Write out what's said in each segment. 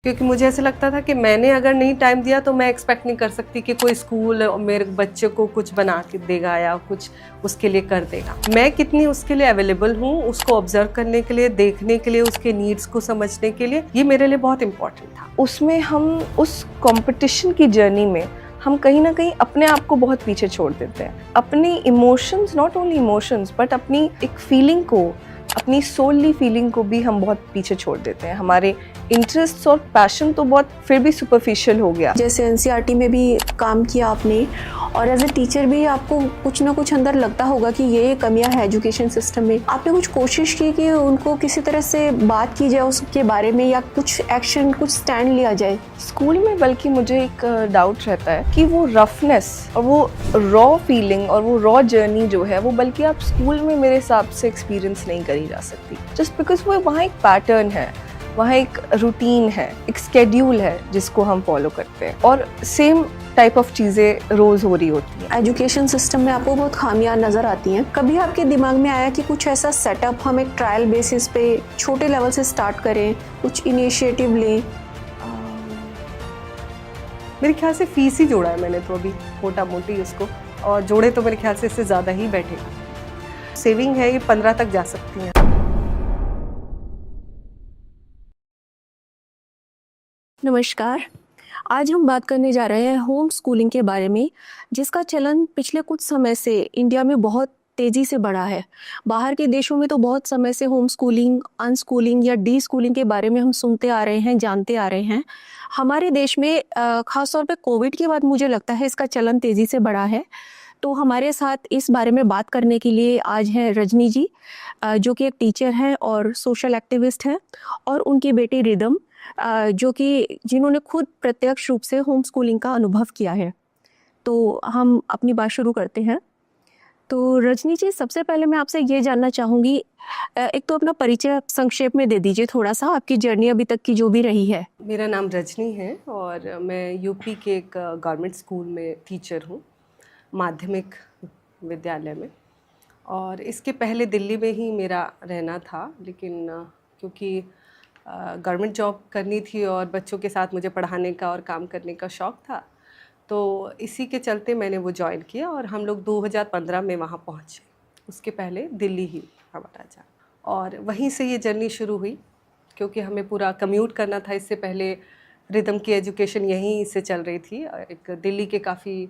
क्योंकि मुझे ऐसा लगता था कि मैंने अगर नहीं टाइम दिया तो मैं एक्सपेक्ट नहीं कर सकती कि कोई स्कूल मेरे बच्चे को कुछ बना के देगा या कुछ उसके लिए कर देगा। मैं कितनी उसके लिए अवेलेबल हूँ, उसको ऑब्जर्व करने के लिए, देखने के लिए, उसके नीड्स को समझने के लिए, ये मेरे लिए बहुत इंपॉर्टेंट था। उसमें हम उस कंपटीशन की जर्नी में हम कहीं ना कहीं अपने आप को बहुत पीछे छोड़ देते हैं। अपनी emotions, not only emotions but अपनी एक फीलिंग को, अपनी सोलली फीलिंग को भी हम बहुत पीछे छोड़ देते हैं। हमारे इंटरेस्ट और पैशन तो बहुत फिर भी सुपरफिशियल हो गया। जैसे एनसीईआरटी में भी काम किया आपने, और एज ए टीचर भी आपको कुछ ना कुछ अंदर लगता होगा कि ये कमियां है एजुकेशन सिस्टम में। आपने कुछ कोशिश की कि उनको किसी तरह से बात की जाए उसके बारे में, या कुछ एक्शन, कुछ स्टैंड लिया जाए? स्कूल में बल्कि मुझे एक डाउट रहता है कि वो रफनेस और वो रॉ फीलिंग और वो रॉ जर्नी जो है वो बल्कि आप स्कूल में मेरे हिसाब से एक्सपीरियंस नहीं करी जा सकती, जस्ट बिकॉज वो वहाँ एक पैटर्न है, वहाँ एक रूटीन है, एक स्केड्यूल है जिसको हम फॉलो करते हैं और सेम टाइप ऑफ चीज़ें रोज़ हो रही होती हैं। एजुकेशन सिस्टम में आपको बहुत खामियां नज़र आती हैं। कभी आपके दिमाग में आया कि कुछ ऐसा सेटअप हम एक ट्रायल बेसिस पे छोटे लेवल से स्टार्ट करें, कुछ इनिशिएटिव लें? मेरे ख्याल से फीस ही जोड़ा है मैंने तो अभी मोटा मोटी उसको, और जोड़े तो मेरे ख्याल से इससे ज़्यादा ही बैठेगा। सेविंग है ये 15 तक जा सकती हैं। नमस्कार, आज हम बात करने जा रहे हैं होम स्कूलिंग के बारे में, जिसका चलन पिछले कुछ समय से इंडिया में बहुत तेज़ी से बढ़ा है। बाहर के देशों में तो बहुत समय से होम स्कूलिंग, अनस्कूलिंग या डी स्कूलिंग के बारे में हम सुनते आ रहे हैं, जानते आ रहे हैं। हमारे देश में ख़ासतौर पे कोविड के बाद मुझे लगता है इसका चलन तेज़ी से बढ़ा है। तो हमारे साथ इस बारे में बात करने के लिए आज हैं रजनी जी, जो कि एक टीचर हैं और सोशल एक्टिविस्ट हैं, और उनकी बेटी रिदम, जिन्होंने खुद प्रत्यक्ष रूप से होम स्कूलिंग का अनुभव किया है। तो हम अपनी बात शुरू करते हैं। तो रजनी जी, सबसे पहले मैं आपसे ये जानना चाहूँगी, एक तो अपना परिचय संक्षेप में दे दीजिए थोड़ा सा, आपकी जर्नी अभी तक की जो भी रही है। मेरा नाम रजनी है और मैं यूपी के एक गवर्नमेंट स्कूल में टीचर हूँ, माध्यमिक विद्यालय में। और इसके पहले दिल्ली में ही मेरा रहना था, लेकिन क्योंकि गवर्नमेंट जॉब करनी थी और बच्चों के साथ मुझे पढ़ाने का और काम करने का शौक़ था, तो इसी के चलते मैंने वो ज्वाइन किया और हम लोग 2015 में वहाँ पहुँचे। उसके पहले दिल्ली ही हमारा जा, और वहीं से ये जर्नी शुरू हुई, क्योंकि हमें पूरा कम्यूट करना था। इससे पहले रिदम की एजुकेशन यहीं से चल रही थी, एक दिल्ली के काफ़ी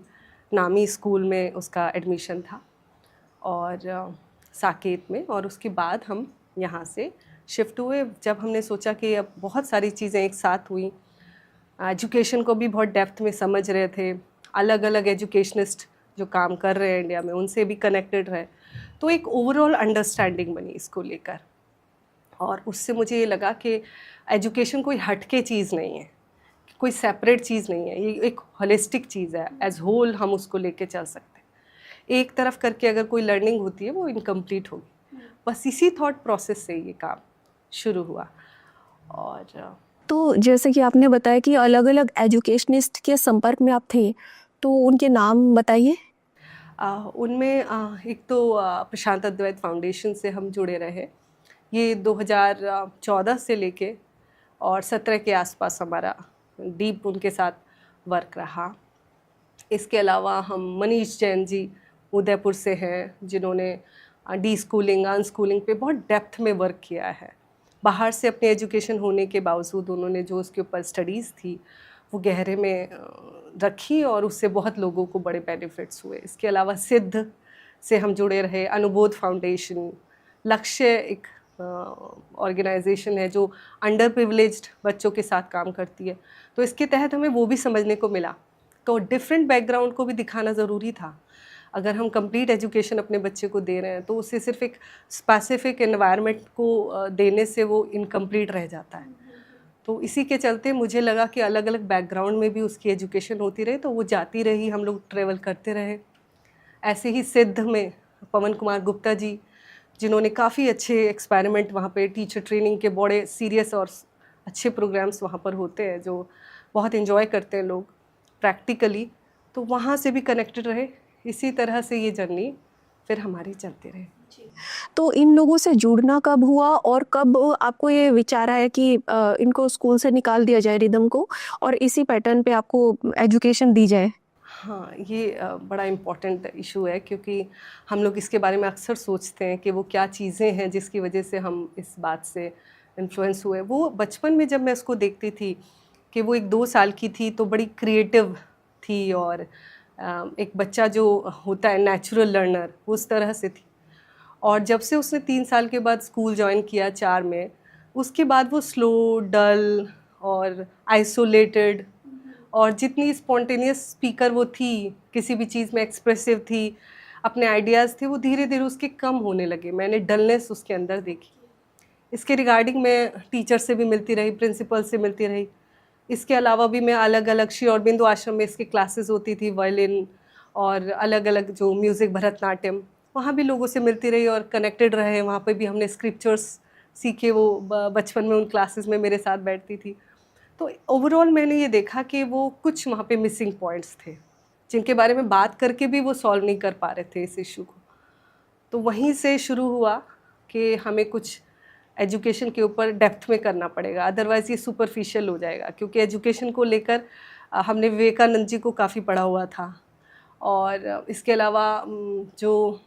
नामी स्कूल में उसका एडमिशन था और साकेत में, और उसके बाद हम यहाँ से शिफ्ट हुए। जब हमने सोचा कि अब बहुत सारी चीज़ें एक साथ हुई, एजुकेशन को भी बहुत डेप्थ में समझ रहे थे, अलग अलग एजुकेशनिस्ट जो काम कर रहे हैं इंडिया में उनसे भी कनेक्टेड रहे, तो एक ओवरऑल अंडरस्टैंडिंग बनी इसको लेकर। और उससे मुझे ये लगा कि एजुकेशन कोई हटके चीज़ नहीं है, कोई सेपरेट चीज़ नहीं है, ये एक होलिस्टिक चीज़ है। एज होल हम उसको लेके चल सकते हैं। एक तरफ करके अगर कोई लर्निंग होती है वो इनकम्प्लीट होगी। बस इसी थॉट प्रोसेस से ये काम शुरू हुआ। और तो जैसे कि आपने बताया कि अलग अलग एजुकेशनिस्ट के संपर्क में आप थे, तो उनके नाम बताइए। उनमें एक तो प्रशांत अद्वैत फाउंडेशन से हम जुड़े रहे। ये 2014 से लेके और 17 के आसपास हमारा डीप उनके साथ वर्क रहा। इसके अलावा हम मनीष जैन जी उदयपुर से हैं, जिन्होंने डी स्कूलिंग, अनस्कूलिंग पे बहुत डेप्थ में वर्क किया है। बाहर से अपनी एजुकेशन होने के बावजूद उन्होंने जो उसके ऊपर स्टडीज़ थी वो गहरे में रखी, और उससे बहुत लोगों को बड़े बेनिफिट्स हुए। इसके अलावा सिद्ध से हम जुड़े रहे, अनुबोध फाउंडेशन, लक्ष्य एक ऑर्गेनाइजेशन है जो अंडर प्रिविलेज्ड बच्चों के साथ काम करती है, तो इसके तहत हमें वो भी समझने को मिला। तो डिफरेंट बैकग्राउंड को भी दिखाना ज़रूरी था। अगर हम कंप्लीट एजुकेशन अपने बच्चे को दे रहे हैं तो उसे सिर्फ एक स्पेसिफिक एनवायरनमेंट को देने से वो इनकम्प्लीट रह जाता है। तो इसी के चलते मुझे लगा कि अलग अलग बैकग्राउंड में भी उसकी एजुकेशन होती रहे, तो वो जाती रही, हम लोग ट्रेवल करते रहे। ऐसे ही सिद्ध में पवन कुमार गुप्ता जी, जिन्होंने काफ़ी अच्छे एक्सपेरिमेंट वहाँ पे, टीचर ट्रेनिंग के बड़े सीरियस और अच्छे प्रोग्राम्स वहाँ पर होते हैं जो बहुत इन्जॉय करते हैं लोग प्रैक्टिकली, तो वहाँ से भी कनेक्टेड रहे। इसी तरह से ये जर्नी फिर हमारी चलते रहे। तो इन लोगों से जुड़ना कब हुआ और कब आपको ये विचार आया कि इनको स्कूल से निकाल दिया जाए रिदम को और इसी पैटर्न पे आपको एजुकेशन दी जाए? हाँ, ये बड़ा इम्पोर्टेंट इशू है, क्योंकि हम लोग इसके बारे में अक्सर सोचते हैं कि वो क्या चीज़ें हैं जिसकी वजह से हम इस बात से इन्फ्लुएंस हुए। वो बचपन में जब मैं उसको देखती थी कि वो एक 2 साल की थी तो बड़ी क्रिएटिव थी, और एक बच्चा जो होता है नेचुरल लर्नर, वो उस तरह से थी। और जब से उसने 3 साल के बाद स्कूल ज्वाइन किया 4 में, उसके बाद वो स्लो, डल और आइसोलेटेड, और जितनी स्पॉन्टेनियस स्पीकर वो थी, किसी भी चीज़ में एक्सप्रेसिव थी, अपने आइडियाज़ थे, वो धीरे धीरे उसके कम होने लगे। मैंने डलनेस उसके अंदर देखी। इसके रिगार्डिंग मैं टीचर से भी मिलती रही, प्रिंसिपल से मिलती रही। इसके अलावा भी मैं अलग अलग श्री अरबिंदो आश्रम में इसकी क्लासेस होती थी, वायलिन और अलग अलग जो म्यूज़िक, भरतनाट्यम, वहाँ भी लोगों से मिलती रही और कनेक्टेड रहे। वहाँ पे भी हमने स्क्रिप्चर्स सीखे। वो बचपन में उन क्लासेस में मेरे साथ बैठती थी। तो ओवरऑल मैंने ये देखा कि वो कुछ वहाँ पे मिसिंग पॉइंट्स थे, जिनके बारे में बात करके भी वो सॉल्व नहीं कर पा रहे थे इस इशू को। तो वहीं से शुरू हुआ कि हमें कुछ एजुकेशन के ऊपर डेप्थ में करना पड़ेगा, अदरवाइज़ ये सुपरफिशियल हो जाएगा। क्योंकि एजुकेशन को लेकर हमने विवेकानंद जी को काफ़ी पढ़ा हुआ था, और इसके अलावा जो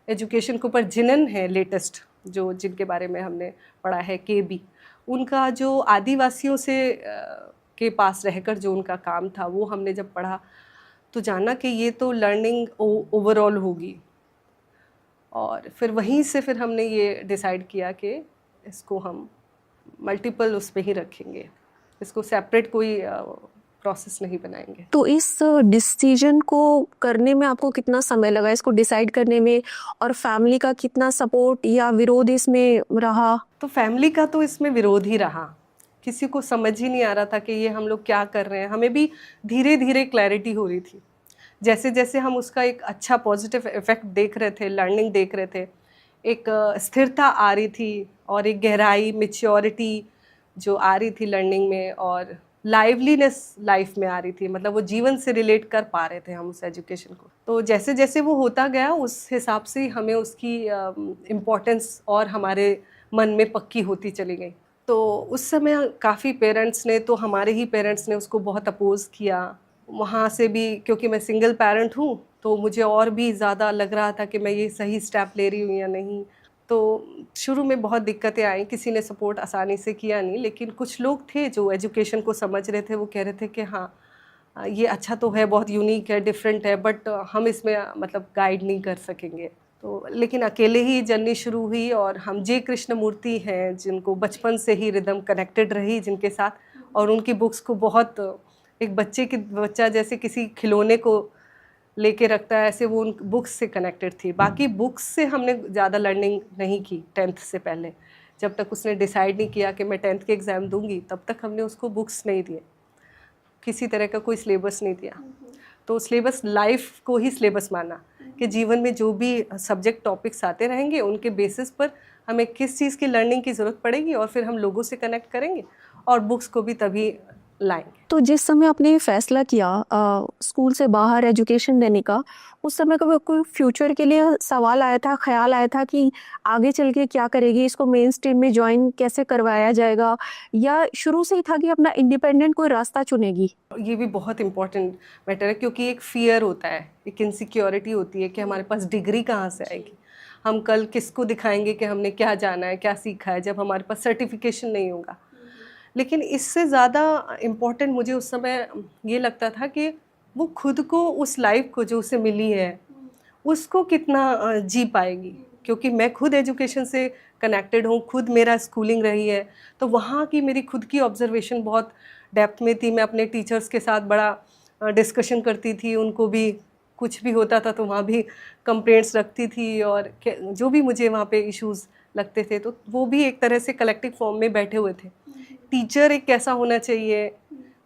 एजुकेशन के ऊपर जिनन है लेटेस्ट, जो जिनके बारे में हमने पढ़ा है, केबी, उनका जो आदिवासियों से के पास रहकर जो उनका काम था, वो हमने जब पढ़ा तो जाना कि ये तो लर्निंग ओवरऑल होगी। और फिर वहीं से फिर हमने ये डिसाइड किया कि इसको हम मल्टीपल उस पे ही रखेंगे, इसको सेपरेट कोई प्रोसेस नहीं बनाएंगे। तो इस डिसीजन को करने में आपको कितना समय लगा, इसको डिसाइड करने में, और फैमिली का कितना सपोर्ट या विरोध इसमें रहा? तो फैमिली का तो इसमें विरोध ही रहा। किसी को समझ ही नहीं आ रहा था कि ये हम लोग क्या कर रहे हैं। हमें भी धीरे धीरे क्लैरिटी हो रही थी, जैसे जैसे हम उसका एक अच्छा पॉजिटिव इफेक्ट देख रहे थे, लर्निंग देख रहे थे, एक स्थिरता आ रही थी और एक गहराई, मैच्योरिटी जो आ रही थी लर्निंग में, और लाइवलीनेस लाइफ में आ रही थी। मतलब वो जीवन से रिलेट कर पा रहे थे हम उस एजुकेशन को। तो जैसे जैसे वो होता गया, उस हिसाब से हमें उसकी इम्पोर्टेंस और हमारे मन में पक्की होती चली गई। तो उस समय काफ़ी पेरेंट्स ने, तो हमारे ही पेरेंट्स ने उसको बहुत अपोज़ किया। वहाँ से भी, क्योंकि मैं सिंगल पेरेंट हूँ, तो मुझे और भी ज़्यादा लग रहा था कि मैं ये सही स्टेप ले रही हूँ या नहीं। तो शुरू में बहुत दिक्कतें आई, किसी ने सपोर्ट आसानी से किया नहीं, लेकिन कुछ लोग थे जो एजुकेशन को समझ रहे थे। वो कह रहे थे कि हाँ, ये अच्छा तो है, बहुत यूनिक है, डिफरेंट है, बट हम इसमें मतलब गाइड नहीं कर सकेंगे। तो लेकिन अकेले ही जर्नी शुरू हुई, और हम जे कृष्णमूर्ति हैं जिनको बचपन से ही रिदम कनेक्टेड रही जिनके साथ, और उनकी बुक्स को बहुत, एक बच्चा जैसे किसी खिलौने को लेके रखता है, ऐसे वो उन बुक्स से कनेक्टेड थी। बाकी बुक्स से हमने ज़्यादा लर्निंग नहीं की 10th से पहले। जब तक उसने डिसाइड नहीं किया कि मैं 10th के एग्ज़ाम दूंगी, तब तक हमने उसको बुक्स नहीं दिए, किसी तरह का कोई सिलेबस नहीं दिया। तो सिलेबस, लाइफ को ही सिलेबस माना कि जीवन में जो भी सब्जेक्ट टॉपिक्स आते रहेंगे, उनके बेसिस पर हमें किस चीज़ की लर्निंग की ज़रूरत पड़ेगी, और फिर हम लोगों से कनेक्ट करेंगे और बुक्स को भी तभी लाएंगे। तो जिस समय आपने ये फैसला किया स्कूल से बाहर एजुकेशन देने का, उस समय कभी कोई फ्यूचर के लिए सवाल आया था, ख्याल आया था कि आगे चल के क्या करेगी, इसको मेन स्ट्रीम में ज्वाइन कैसे करवाया जाएगा, या शुरू से ही था कि अपना इंडिपेंडेंट कोई रास्ता चुनेगी? ये भी बहुत इंपॉर्टेंट मैटर है, क्योंकि एक फियर होता है, एक इनसिक्योरिटी होती है कि हमारे पास डिग्री कहाँ से आएगी, हम कल किसको दिखाएंगे कि हमने क्या जाना है, क्या सीखा है, जब हमारे पास सर्टिफिकेशन नहीं होगा। लेकिन इससे ज़्यादा इम्पोर्टेंट मुझे उस समय ये लगता था कि वो खुद को, उस लाइफ को जो उसे मिली है, उसको कितना जी पाएगी। क्योंकि मैं खुद एजुकेशन से कनेक्टेड हूँ, खुद मेरा स्कूलिंग रही है, तो वहाँ की मेरी खुद की ऑब्जर्वेशन बहुत डेप्थ में थी। मैं अपने टीचर्स के साथ बड़ा डिस्कशन करती थी, उनको भी कुछ भी होता था तो वहाँ भी कंप्लेंट्स रखती थी, और जो भी मुझे वहाँ पे इश्यूज़ लगते थे, तो वो भी एक तरह से कलेक्टिव फॉर्म में बैठे हुए थे। टीचर एक कैसा होना चाहिए,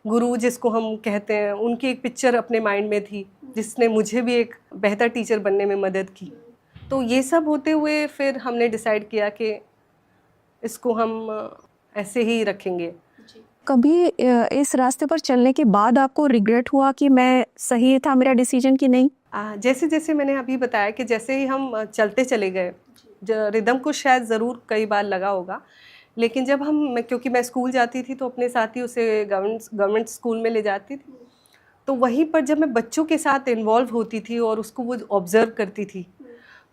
गुरु जिसको हम कहते हैं, उनकी एक पिक्चर अपने माइंड में थी, जिसने मुझे भी एक बेहतर टीचर बनने में मदद की। तो ये सब होते हुए फिर हमने डिसाइड किया कि इसको हम ऐसे ही रखेंगे। कभी इस रास्ते पर चलने के बाद आपको रिग्रेट हुआ कि मैं सही था मेरा डिसीजन कि नहीं? जैसे जैसे मैंने अभी बताया कि जैसे ही हम चलते चले गए, रिदम को शायद ज़रूर कई बार लगा होगा, लेकिन जब क्योंकि मैं स्कूल जाती थी तो अपने साथ ही उसे गवर्नमेंट स्कूल में ले जाती थी, तो वहीं पर जब मैं बच्चों के साथ इन्वॉल्व होती थी और उसको वो ऑब्ज़र्व करती थी,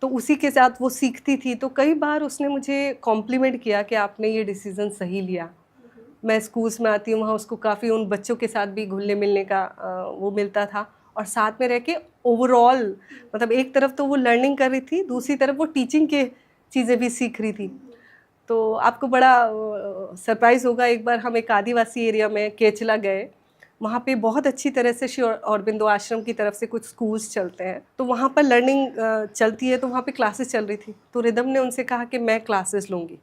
तो उसी के साथ वो सीखती थी, तो कई बार उसने मुझे कॉम्प्लीमेंट किया कि आपने ये डिसीज़न सही लिया। मैं स्कूल्स में आती हूँ, वहाँ उसको काफ़ी उन बच्चों के साथ भी घुलने मिलने का वो मिलता था, और साथ में रह के ओवरऑल मतलब एक तरफ तो वो लर्निंग कर रही थी, दूसरी तरफ वो टीचिंग के चीज़ें भी सीख रही थी। तो आपको बड़ा सरप्राइज़ होगा, एक बार हम एक आदिवासी एरिया में केचला गए, वहाँ पे बहुत अच्छी तरह से श्री औरबिंदो आश्रम की तरफ से कुछ स्कूल्स चलते हैं, तो वहाँ पर लर्निंग चलती है, तो वहाँ पे क्लासेस चल रही थी, तो रिदम ने उनसे कहा कि मैं क्लासेस लूँगी।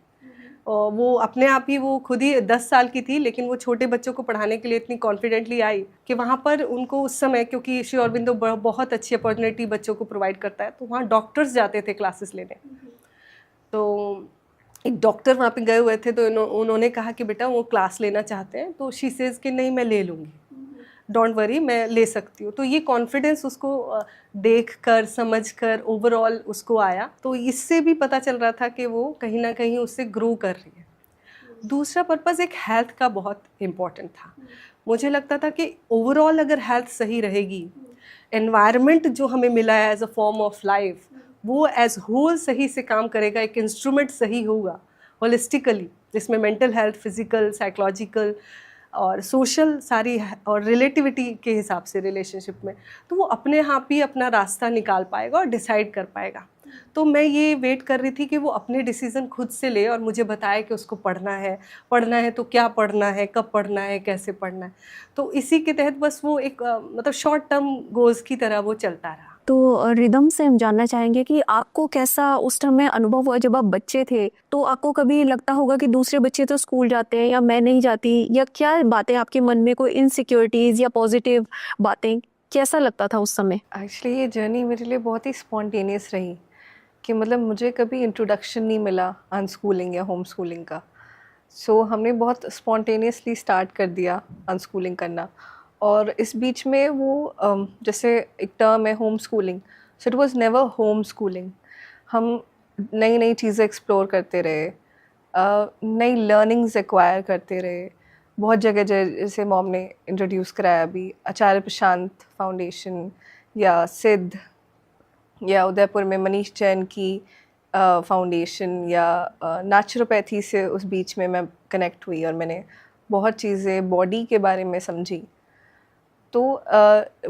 और वो अपने आप ही, वो खुद ही 10 साल की थी, लेकिन वो छोटे बच्चों को पढ़ाने के लिए इतनी कॉन्फिडेंटली आई कि वहाँ पर उनको उस समय, क्योंकि श्री औरबिंदो बहुत अच्छी अपॉर्चुनिटी बच्चों को प्रोवाइड करता है, तो वहाँ डॉक्टर्स जाते थे क्लासेस लेने। तो एक डॉक्टर वहाँ पे गए हुए थे, तो उन्होंने कहा कि बेटा वो क्लास लेना चाहते हैं, तो शी सेज़ कि नहीं मैं ले लूँगी, डोंट वरी मैं ले सकती हूँ। तो ये कॉन्फिडेंस उसको देख कर समझ कर ओवरऑल उसको आया, तो इससे भी पता चल रहा था कि वो कहीं ना कहीं उससे ग्रो कर रही है। दूसरा पर्पज़ एक हेल्थ का बहुत इम्पॉर्टेंट था। मुझे लगता था कि ओवरऑल अगर हेल्थ सही रहेगी, एनवायरनमेंट जो हमें मिला है as a form of life, वो एज होल सही से काम करेगा, एक इंस्ट्रूमेंट सही होगा होलिस्टिकली, जिसमें मेंटल हेल्थ, फिजिकल, साइकोलॉजिकल और सोशल सारी और रिलेटिविटी के हिसाब से रिलेशनशिप में, तो वो अपने आप ही अपना रास्ता निकाल पाएगा और डिसाइड कर पाएगा। तो मैं ये वेट कर रही थी कि वो अपने डिसीज़न खुद से ले और मुझे बताए कि उसको पढ़ना है तो क्या पढ़ना है, कब पढ़ना है, कैसे पढ़ना है। तो इसी के तहत बस वो एक मतलब शॉर्ट टर्म गोल्स की तरह वो चलता रहा। तो रिदम से हम जानना चाहेंगे कि आपको कैसा उस टाइम में अनुभव हुआ जब आप बच्चे थे? तो आपको कभी लगता होगा कि दूसरे बच्चे तो स्कूल जाते हैं या मैं नहीं जाती, या क्या बातें आपके मन में, कोई इनसिक्योरिटीज़ या पॉजिटिव बातें, कैसा लगता था उस समय? एक्चुअली ये जर्नी मेरे लिए बहुत ही स्पॉन्टेनियस रही कि मतलब मुझे कभी इंट्रोडक्शन नहीं मिला अनस्कूलिंग या होम स्कूलिंग का। सो हमने बहुत स्पॉन्टेनियसली स्टार्ट कर दिया अनस्कूलिंग करना, और इस बीच में वो जैसे एक टर्म है home schooling, so it was never home schooling. हम नई नई चीज़ें एक्सप्लोर करते रहे, नई लर्निंग्स एक्वायर करते रहे। बहुत जगह जैसे मॉम ने इंट्रोड्यूस कराया अभी, आचार्य प्रशांत फाउंडेशन या सिद्ध, या उदयपुर में मनीष जैन की फाउंडेशन, या नेचुरोपैथी से उस बीच में मैं कनेक्ट हुई और मैंने बहुत चीज़ें बॉडी के बारे में समझी। तो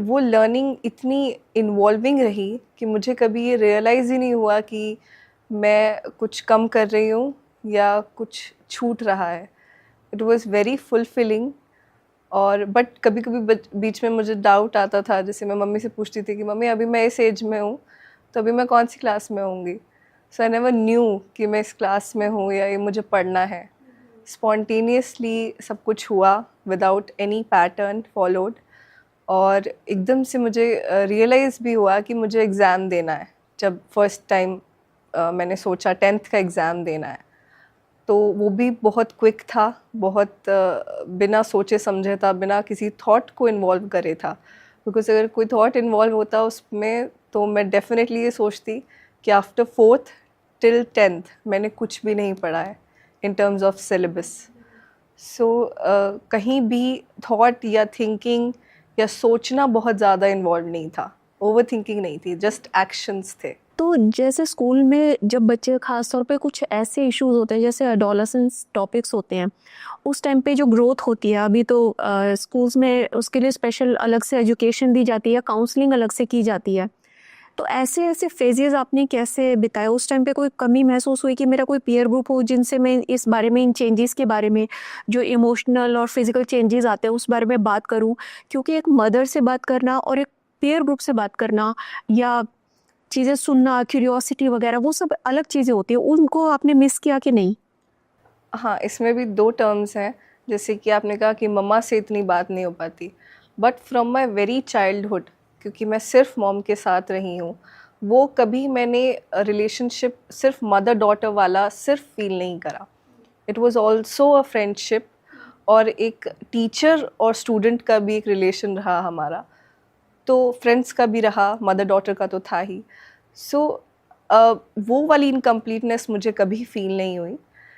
वो लर्निंग इतनी इन्वॉल्विंग रही कि मुझे कभी ये रियलाइज़ ही नहीं हुआ कि मैं कुछ कम कर रही हूँ या कुछ छूट रहा है। It was very fulfilling. और बट कभी कभी बीच में मुझे डाउट आता था, जैसे मैं मम्मी से पूछती थी कि मम्मी अभी मैं इस एज में हूँ, तो अभी मैं कौन सी क्लास में होंगी। सो आई नेवर न्यू कि मैं इस क्लास में हूँ या ये मुझे पढ़ना है। स्पॉन्टेनियसली सब कुछ हुआ विदाउट एनी पैटर्न फॉलोड, और एकदम से मुझे रियलाइज़ भी हुआ कि मुझे एग्ज़ाम देना है। जब फर्स्ट टाइम मैंने सोचा 10th का एग्ज़ाम देना है, तो वो भी बहुत क्विक था, बहुत बिना सोचे समझे था, बिना किसी थॉट को इन्वॉल्व करे था। बिकॉज अगर कोई थॉट इन्वॉल्व होता उसमें तो मैं डेफिनेटली ये सोचती कि आफ्टर 4th till 10th मैंने कुछ भी नहीं पढ़ा है इन टर्म्स ऑफ सिलेबस। सो कहीं भी थॉट या थिंकिंग या सोचना बहुत ज़्यादा इन्वॉल्व नहीं था, ओवर थिंकिंग नहीं थी, जस्ट एक्शंस थे। तो जैसे स्कूल में जब बच्चे खास तौर पे कुछ ऐसे इश्यूज होते हैं जैसे एडोलसेंस टॉपिक्स होते हैं, उस टाइम पे जो ग्रोथ होती है, अभी तो स्कूल्स में उसके लिए स्पेशल अलग से एजुकेशन दी जाती है, काउंसलिंग अलग से की जाती है। तो ऐसे ऐसे फेजेस आपने कैसे बिताए? उस टाइम पे कोई कमी महसूस हुई कि मेरा कोई पीयर ग्रुप हो जिनसे मैं इस बारे में, इन चेंजेस के बारे में, जो इमोशनल और फिजिकल चेंजेस आते हैं उस बारे में बात करूं? क्योंकि एक मदर से बात करना और एक पीयर ग्रुप से बात करना या चीज़ें सुनना, क्यूरियोसिटी वगैरह, वो सब अलग चीज़ें होती हैं। उनको आपने मिस किया कि नहीं? हाँ, इसमें भी 2 टर्म्स हैं। जैसे कि आपने कहा कि मम्मा से इतनी बात नहीं हो पाती, but from my very childhood, क्योंकि मैं सिर्फ मॉम के साथ रही हूँ, वो कभी मैंने रिलेशनशिप सिर्फ मदर डॉटर वाला सिर्फ फील नहीं करा। It was also a friendship, और एक टीचर और स्टूडेंट का भी एक रिलेशन रहा हमारा, तो फ्रेंड्स का भी रहा, मदर डॉटर का तो था ही। सो वो वाली इनकम्प्लीटनेस मुझे कभी फील नहीं हुई।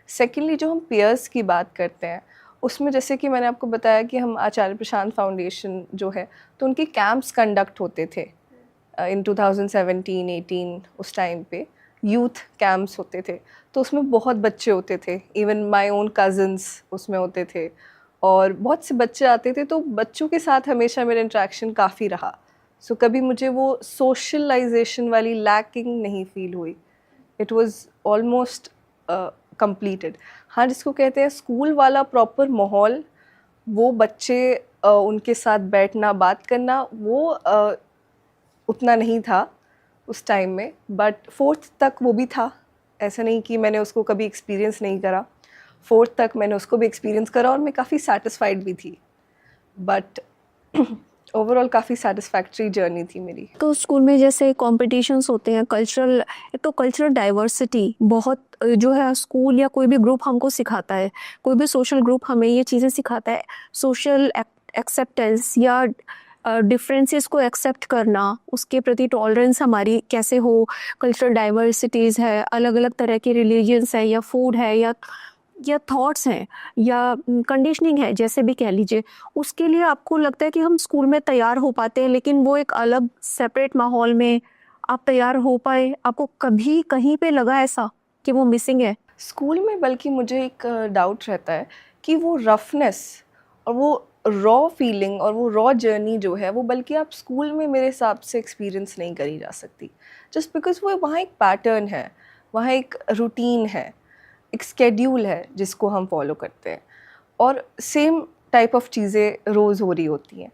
सेकेंडली जो हम पेयर्स की बात करते हैं, उसमें जैसे कि मैंने आपको बताया कि हम आचार्य प्रशांत फाउंडेशन जो है, तो उनके कैंप्स कंडक्ट होते थे इन 2017-18 उस टाइम पे यूथ कैंप्स होते थे, तो उसमें बहुत बच्चे होते थे, इवन माय ओन कज़न्स उसमें होते थे और बहुत से बच्चे आते थे, तो बच्चों के साथ हमेशा मेरा इंटरेक्शन काफ़ी रहा। सो कभी मुझे वो सोशलाइजेशन वाली लैकिंग नहीं फील हुई। It was almost completed. हाँ, जिसको कहते हैं स्कूल वाला प्रॉपर माहौल, वो बच्चे उनके साथ बैठना बात करना, वो उतना नहीं था उस टाइम में, बट फोर्थ तक वो भी था। ऐसा नहीं कि मैंने उसको कभी एक्सपीरियंस नहीं करा, फोर्थ तक मैंने उसको भी एक्सपीरियंस करा और मैं काफ़ी सेटिस्फाइड भी थी। बट ओवरऑल काफ़ी सेटिस्फैक्ट्री जर्नी थी मेरी। तो स्कूल में जैसे कॉम्पिटिशन्स होते हैं, कल्चरल, एक तो कल्चरल डाइवर्सिटी बहुत जो है स्कूल या कोई भी ग्रुप हमको सिखाता है, कोई भी सोशल ग्रुप हमें ये चीज़ें सिखाता है, सोशल एक्सेप्टेंस या डिफरेंसेस को एक्सेप्ट करना, उसके प्रति टॉलरेंस हमारी कैसे हो, कल्चरल डाइवर्सिटीज़ है, अलग अलग तरह के रिलीजन्स है या फूड है या थॉट्स हैं या कंडीशनिंग है, जैसे भी कह लीजिए, उसके लिए आपको लगता है कि हम स्कूल में तैयार हो पाते हैं, लेकिन वो एक अलग सेपरेट माहौल में आप तैयार हो पाए? आपको कभी कहीं पे लगा ऐसा कि वो मिसिंग है? स्कूल में बल्कि मुझे एक डाउट रहता है कि वो रफनेस और वो रॉ फीलिंग और वो रॉ जर्नी जो है, वो बल्कि आप स्कूल में मेरे हिसाब से एक्सपीरियंस नहीं करी जा सकती, जस्ट बिकॉज वो वहाँ एक पैटर्न है, वहाँ एक रूटीन है, एक स्केड्यूल है जिसको हम फॉलो करते हैं और सेम टाइप ऑफ चीज़ें रोज़ हो रही होती हैं।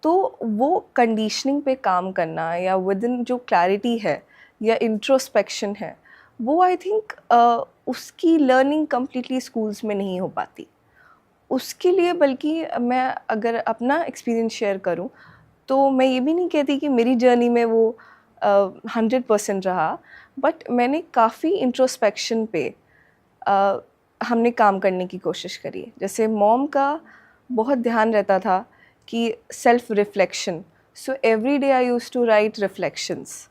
तो वो कंडीशनिंग पे काम करना या विद इन जो क्लैरिटी है या इंट्रोस्पेक्शन है, वो आई थिंक उसकी लर्निंग कम्प्लीटली स्कूल्स में नहीं हो पाती। उसके लिए बल्कि मैं अगर अपना एक्सपीरियंस शेयर करूं, तो मैं ये भी नहीं कहती कि मेरी जर्नी में वो 100% रहा, बट मैंने काफ़ी इंट्रोस्पेक्शन पे हमने काम करने की कोशिश करी। जैसे मॉम का बहुत ध्यान रहता था कि self reflection, so every day I use to write reflections.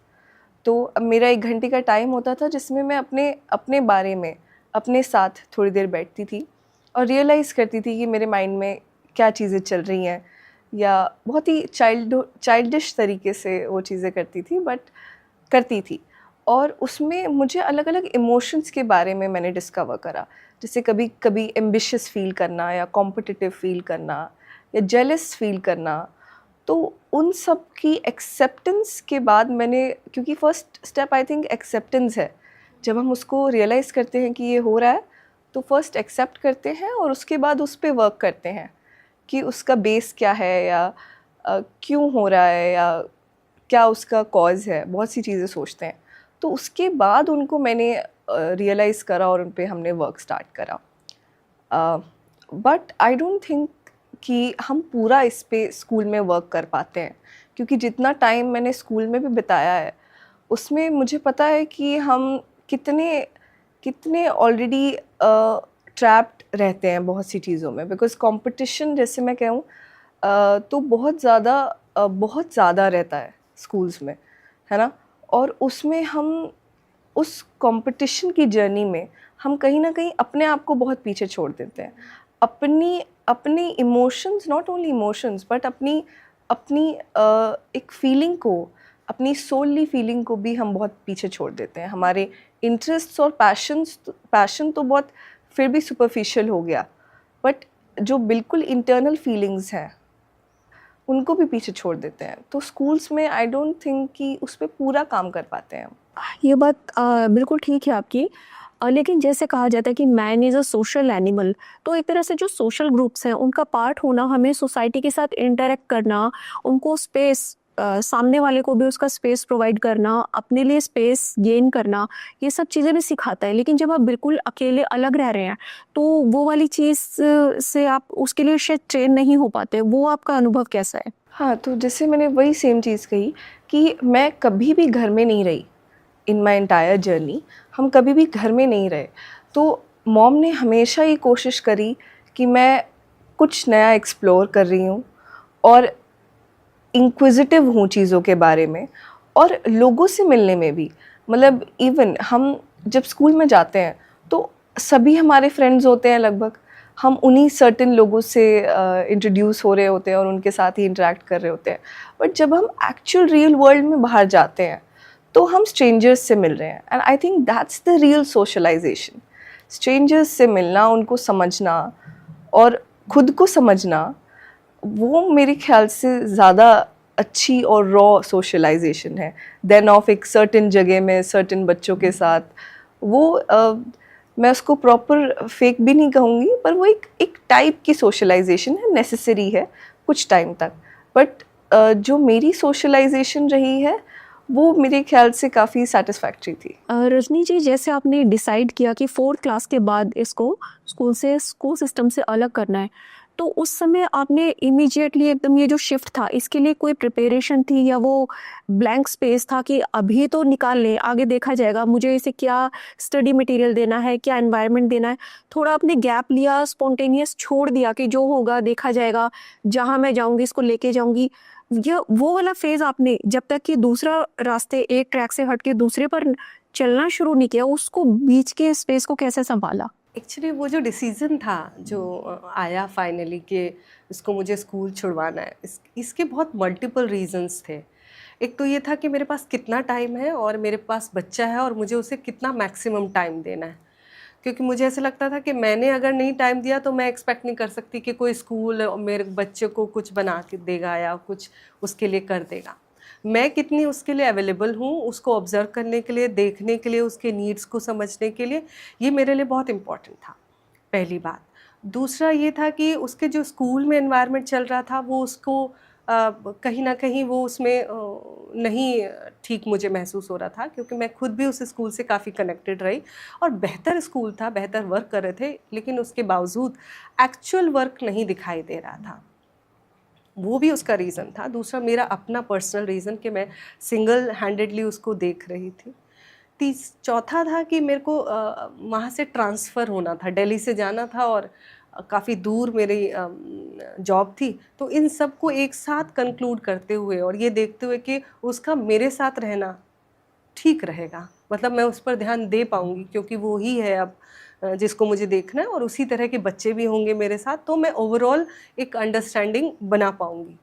तो मेरा 1 घंटे का टाइम होता था जिसमें मैं अपने बारे में अपने साथ थोड़ी देर बैठती थी और रियलाइज़ करती थी कि मेरे माइंड में क्या चीज़ें चल रही हैं, या बहुत ही चाइल्डिश तरीके से वो चीज़ें करती थी, बट करती थी। और उसमें मुझे अलग अलग इमोशंस के बारे में मैंने डिस्कवर करा, जैसे कभी कभी एम्बिशियस फील करना या कॉम्पिटिटिव फील करना या जेलस फील करना। तो उन सब की एक्सेप्टेंस के बाद मैंने, क्योंकि first step I think acceptance है, जब हम उसको रियलाइज़ करते हैं कि ये हो रहा है, तो फर्स्ट एक्सेप्ट करते हैं और उसके बाद उस पर वर्क करते हैं कि उसका बेस क्या है या क्यों हो रहा है या क्या उसका कॉज है, बहुत सी चीज़ें सोचते हैं। तो उसके बाद उनको मैंने रियलाइज़ करा और उन पे हमने वर्क स्टार्ट करा। बट आई डोंट थिंक कि हम पूरा इस पे स्कूल में वर्क कर पाते हैं, क्योंकि जितना टाइम मैंने स्कूल में भी बिताया है उसमें मुझे पता है कि हम कितने ऑलरेडी ट्रैप्ड रहते हैं बहुत सी चीज़ों में, बिकॉज कंपटीशन जैसे मैं कहूँ तो बहुत ज़्यादा रहता है स्कूल्स में, है ना। और उसमें हम उस कंपटीशन की जर्नी में हम कहीं ना कहीं अपने आप को बहुत पीछे छोड़ देते हैं, अपनी emotions, not only emotions but अपनी एक फीलिंग को, अपनी सोलली फीलिंग को भी हम बहुत पीछे छोड़ देते हैं। हमारे इंटरेस्ट्स और पैशन तो बहुत फिर भी सुपरफिशियल हो गया, बट जो बिल्कुल इंटरनल फीलिंग्स हैं उनको भी पीछे छोड़ देते हैं। तो स्कूल्स में आई डोंट थिंक कि उस पर पूरा काम कर पाते हैं हम। ये बात बिल्कुल ठीक है आपकी, लेकिन जैसे कहा जाता है कि man is a social animal, तो एक तरह से जो सोशल ग्रुप्स हैं उनका पार्ट होना, हमें सोसाइटी के साथ इंटरेक्ट करना, उनको स्पेस, सामने वाले को भी उसका स्पेस प्रोवाइड करना, अपने लिए स्पेस गेन करना, ये सब चीज़ें भी सिखाता है। लेकिन जब आप बिल्कुल अकेले अलग रह रहे हैं तो वो वाली चीज़ से आप उसके लिए शायद ट्रेन नहीं हो पाते। वो आपका अनुभव कैसा है? हाँ, तो जैसे मैंने वही सेम चीज़ कही कि मैं कभी भी घर में नहीं रही इन माई एंटायर जर्नी, हम कभी भी घर में नहीं रहे। तो मॉम ने हमेशा ये कोशिश करी कि मैं कुछ नया एक्सप्लोर कर रही हूँ और इंक्विजिटिव हूँ चीज़ों के बारे में और लोगों से मिलने में भी। मतलब इवन हम जब स्कूल में जाते हैं तो सभी हमारे फ्रेंड्स होते हैं लगभग, हम उन्हीं सर्टेन लोगों से इंट्रोड्यूस हो रहे होते हैं और उनके साथ ही इंटरेक्ट कर रहे होते हैं। बट जब हम एक्चुअल रियल वर्ल्ड में बाहर जाते हैं तो हम स्ट्रेंजर्स से मिल रहे हैं and I think that's the real socialization. Strangers से मिलना, उनको समझना और खुद को समझना, वो मेरे ख्याल से ज़्यादा अच्छी और रॉ सोशलाइजेशन है देन ऑफ एक सर्टेन जगह में सर्टेन बच्चों के साथ। वो मैं उसको प्रॉपर फेक भी नहीं कहूँगी, पर वो एक टाइप की सोशलाइजेशन है, नेसेसरी है कुछ टाइम तक। बट जो मेरी सोशलाइजेशन रही है वो मेरे ख्याल से काफ़ी सेटिस्फैक्ट्री थी। रजनी जी, जैसे आपने डिसाइड किया कि 4th क्लास के बाद इसको स्कूल सिस्टम से अलग करना है, तो उस समय आपने इमीडिएटली एकदम ये जो शिफ्ट था इसके लिए कोई प्रिपरेशन थी या वो ब्लैंक स्पेस था कि अभी तो निकाल लें, आगे देखा जाएगा, मुझे इसे क्या स्टडी मटेरियल देना है, क्या एनवायरनमेंट देना है? थोड़ा आपने गैप लिया, स्पॉन्टेनियस छोड़ दिया कि जो होगा देखा जाएगा, जहाँ मैं जाऊँगी इसको लेके जाऊँगी, ये वो वाला फेज आपने जब तक कि दूसरा रास्ते एक ट्रैक से हट के दूसरे पर चलना शुरू नहीं किया, उसको बीच के स्पेस को कैसे संभाला? एक्चुअली वो जो डिसीज़न था जो आया फाइनली कि इसको मुझे स्कूल छुड़वाना है, इसके बहुत मल्टीपल रीजंस थे। एक तो ये था कि मेरे पास कितना टाइम है और मेरे पास बच्चा है और मुझे उसे कितना मैक्सिमम टाइम देना है, क्योंकि मुझे ऐसा लगता था कि मैंने अगर नहीं टाइम दिया तो मैं एक्सपेक्ट नहीं कर सकती कि कोई स्कूल मेरे बच्चे को कुछ बना के देगा या कुछ उसके लिए कर देगा। मैं कितनी उसके लिए अवेलेबल हूँ, उसको ऑब्ज़र्व करने के लिए, देखने के लिए, उसके नीड्स को समझने के लिए, ये मेरे लिए बहुत इम्पॉर्टेंट था, पहली बात। दूसरा ये था कि उसके जो स्कूल में एनवायरनमेंट चल रहा था वो उसको कहीं ना कहीं वो उसमें नहीं ठीक मुझे महसूस हो रहा था, क्योंकि मैं खुद भी उस स्कूल से काफ़ी कनेक्टेड रही और बेहतर स्कूल था, बेहतर वर्क कर रहे थे, लेकिन उसके बावजूद एक्चुअल वर्क नहीं दिखाई दे रहा था। वो भी उसका रीज़न था। दूसरा मेरा अपना पर्सनल रीज़न कि मैं सिंगल हैंडेडली उसको देख रही थी। चौथा था कि मेरे को वहाँ से ट्रांसफ़र होना था, दिल्ली से जाना था और काफ़ी दूर मेरी जॉब थी। तो इन सब को एक साथ कंक्लूड करते हुए और ये देखते हुए कि उसका मेरे साथ रहना ठीक रहेगा, मतलब मैं उस पर ध्यान दे पाऊँगी, क्योंकि वो ही है अब जिसको मुझे देखना है और उसी तरह के बच्चे भी होंगे मेरे साथ, तो मैं ओवरऑल एक अंडरस्टैंडिंग बना पाऊँगी।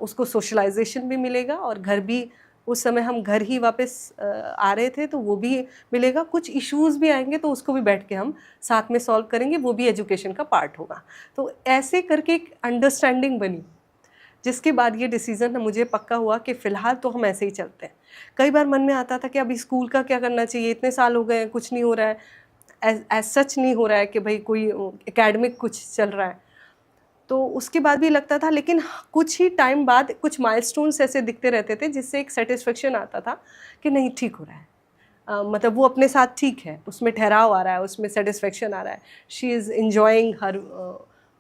उसको सोशलाइजेशन भी मिलेगा और घर भी, उस समय हम घर ही वापस आ रहे थे तो वो भी मिलेगा। कुछ इश्यूज़ भी आएंगे तो उसको भी बैठ के हम साथ में सॉल्व करेंगे, वो भी एजुकेशन का पार्ट होगा। तो ऐसे करके एक अंडरस्टैंडिंग बनी, जिसके बाद ये डिसीज़न मुझे पक्का हुआ कि फ़िलहाल तो हम ऐसे ही चलते हैं। कई बार मन में आता था कि अभी स्कूल का क्या करना चाहिए, इतने साल हो गए हैं, कुछ नहीं हो रहा है, एज सच नहीं हो रहा है कि भाई कोई एकेडमिक कुछ चल रहा है। तो उसके बाद भी लगता था, लेकिन कुछ ही टाइम बाद कुछ माइलस्टोन्स ऐसे दिखते रहते थे जिससे एक सेटिस्फेक्शन आता था कि नहीं ठीक हो रहा है, मतलब वो अपने साथ ठीक है, उसमें ठहराव आ रहा है, उसमें सेटिस्फेक्शन आ रहा है, she is enjoying her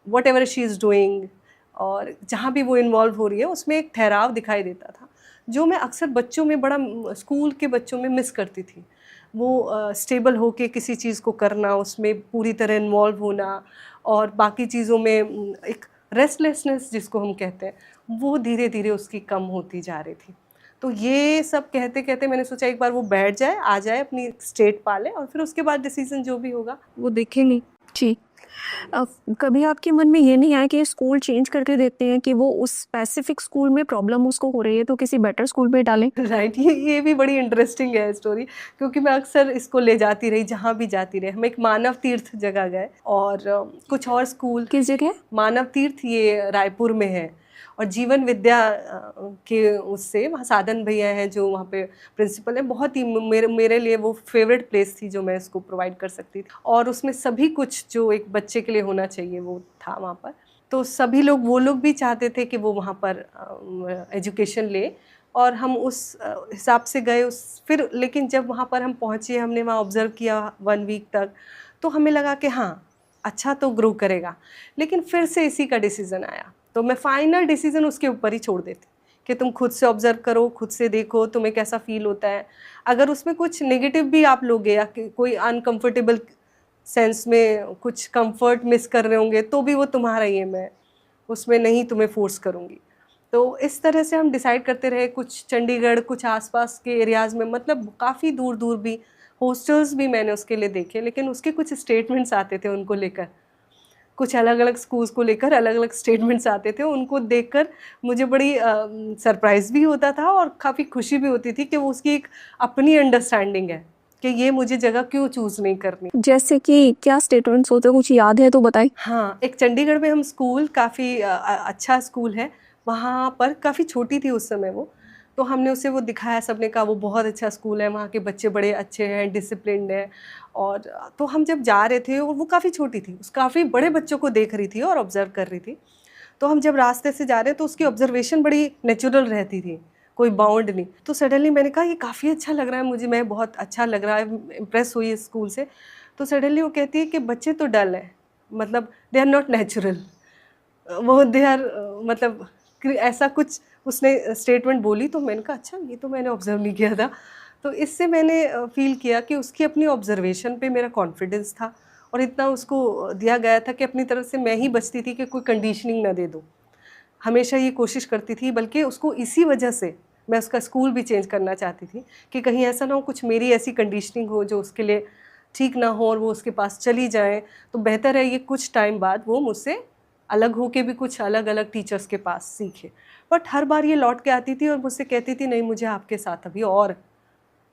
what ever she is doing, और जहाँ भी वो इन्वॉल्व हो रही है उसमें एक ठहराव दिखाई देता था, जो मैं अक्सर बच्चों में बड़ा स्कूल के बच्चों में मिस करती थी। वो स्टेबल होके किसी चीज़ को करना, उसमें पूरी तरह इन्वॉल्व होना और बाकी चीज़ों में एक रेस्टलेसनेस जिसको हम कहते हैं, वो धीरे धीरे उसकी कम होती जा रही थी। तो ये सब कहते कहते मैंने सोचा एक बार वो बैठ जाए, आ जाए, अपनी स्टेट पाले और फिर उसके बाद डिसीजन जो भी होगा वो देखेंगे। जी। कभी आपके मन में ये नहीं आया कि स्कूल चेंज करके देखते हैं कि वो उस स्पेसिफिक स्कूल में प्रॉब्लम उसको हो रही है तो किसी बेटर स्कूल में डालें? राइट, ये भी बड़ी इंटरेस्टिंग है स्टोरी, क्योंकि मैं अक्सर इसको ले जाती रही, जहाँ भी जाती रही। हम एक मानव तीर्थ जगह गए और कुछ और स्कूल। किस जगह? मानव तीर्थ ये रायपुर में है, और जीवन विद्या के उससे वहाँ साधन भैया हैं जो वहाँ पे प्रिंसिपल हैं। बहुत ही मेरे लिए वो फेवरेट प्लेस थी जो मैं इसको प्रोवाइड कर सकती थी, और उसमें सभी कुछ जो एक बच्चे के लिए होना चाहिए वो था वहाँ पर। तो सभी लोग, वो लोग भी चाहते थे कि वो वहाँ पर एजुकेशन ले, और हम उस हिसाब से गए फिर। लेकिन जब वहाँ पर हम पहुँचे, हमने वहाँ ऑब्ज़र्व किया 1 वीक तक, तो हमें लगा कि हाँ अच्छा तो ग्रो करेगा। लेकिन फिर से इसी का डिसीज़न आया, तो मैं फाइनल डिसीज़न उसके ऊपर ही छोड़ देती कि तुम खुद से ऑब्ज़र्व करो, खुद से देखो तुम्हें कैसा फील होता है। अगर उसमें कुछ नेगेटिव भी आप लोगे या कोई अनकंफर्टेबल सेंस में कुछ कंफर्ट मिस कर रहे होंगे तो भी वो तुम्हारा ही है, मैं उसमें नहीं तुम्हें फोर्स करूँगी। तो इस तरह से हम डिसाइड करते रहे, कुछ चंडीगढ़, कुछ आसपास के एरियाज़ में, मतलब काफ़ी दूर दूर भी हॉस्टल्स भी मैंने उसके लिए देखे, लेकिन उसके कुछ स्टेटमेंट्स आते थे उनको लेकर, कुछ अलग अलग स्कूल्स को लेकर अलग अलग स्टेटमेंट्स आते थे। उनको देखकर मुझे बड़ी सरप्राइज़ भी होता था और काफ़ी खुशी भी होती थी कि वो उसकी एक अपनी अंडरस्टैंडिंग है कि ये मुझे जगह क्यों चूज़ नहीं करनी। जैसे कि क्या स्टेटमेंट्स होते हैं, कुछ याद है तो बताइए। हाँ, एक चंडीगढ़ में हम स्कूल, काफ़ी अच्छा स्कूल है, वहाँ पर काफ़ी छोटी थी उस समय वो, तो हमने उसे वो दिखाया, सबने कहा वो बहुत अच्छा स्कूल है, वहाँ के बच्चे बड़े अच्छे हैं, डिसिप्लिन्ड हैं। और तो हम जब जा रहे थे और वो काफ़ी छोटी थी, उस काफ़ी बड़े बच्चों को देख रही थी और ऑब्ज़र्व कर रही थी। तो हम जब रास्ते से जा रहे हैं तो उसकी ऑब्जर्वेशन बड़ी नेचुरल रहती थी, कोई बाउंड नहीं। तो सडनली मैंने कहा ये काफ़ी अच्छा लग रहा है मुझे, मैं बहुत अच्छा लग रहा है, इम्प्रेस हुई इस स्कूल से। तो सडनली वो कहती है कि बच्चे तो डल हैं, मतलब दे आर नॉट नेचुरल, वो दे आर मतलब ऐसा कुछ उसने स्टेटमेंट बोली। तो मैंने कहा अच्छा, ये तो मैंने ऑब्जर्व नहीं किया था। तो इससे मैंने फील किया कि उसकी अपनी ऑब्जर्वेशन पे मेरा कॉन्फिडेंस था और इतना उसको दिया गया था कि अपनी तरफ से मैं ही बचती थी कि कोई कंडीशनिंग ना दे दूँ, हमेशा ये कोशिश करती थी। बल्कि उसको इसी वजह से मैं उसका स्कूल भी चेंज करना चाहती थी कि कहीं ऐसा ना हो कुछ मेरी ऐसी कंडीशनिंग हो जो उसके लिए ठीक ना हो और वो उसके पास चली जाए। तो बेहतर है ये कुछ टाइम बाद वो मुझसे अलग होके भी कुछ अलग अलग टीचर्स के पास सीखे। बट हर बार ये लौट के आती थी और मुझसे कहती थी नहीं, मुझे आपके साथ अभी और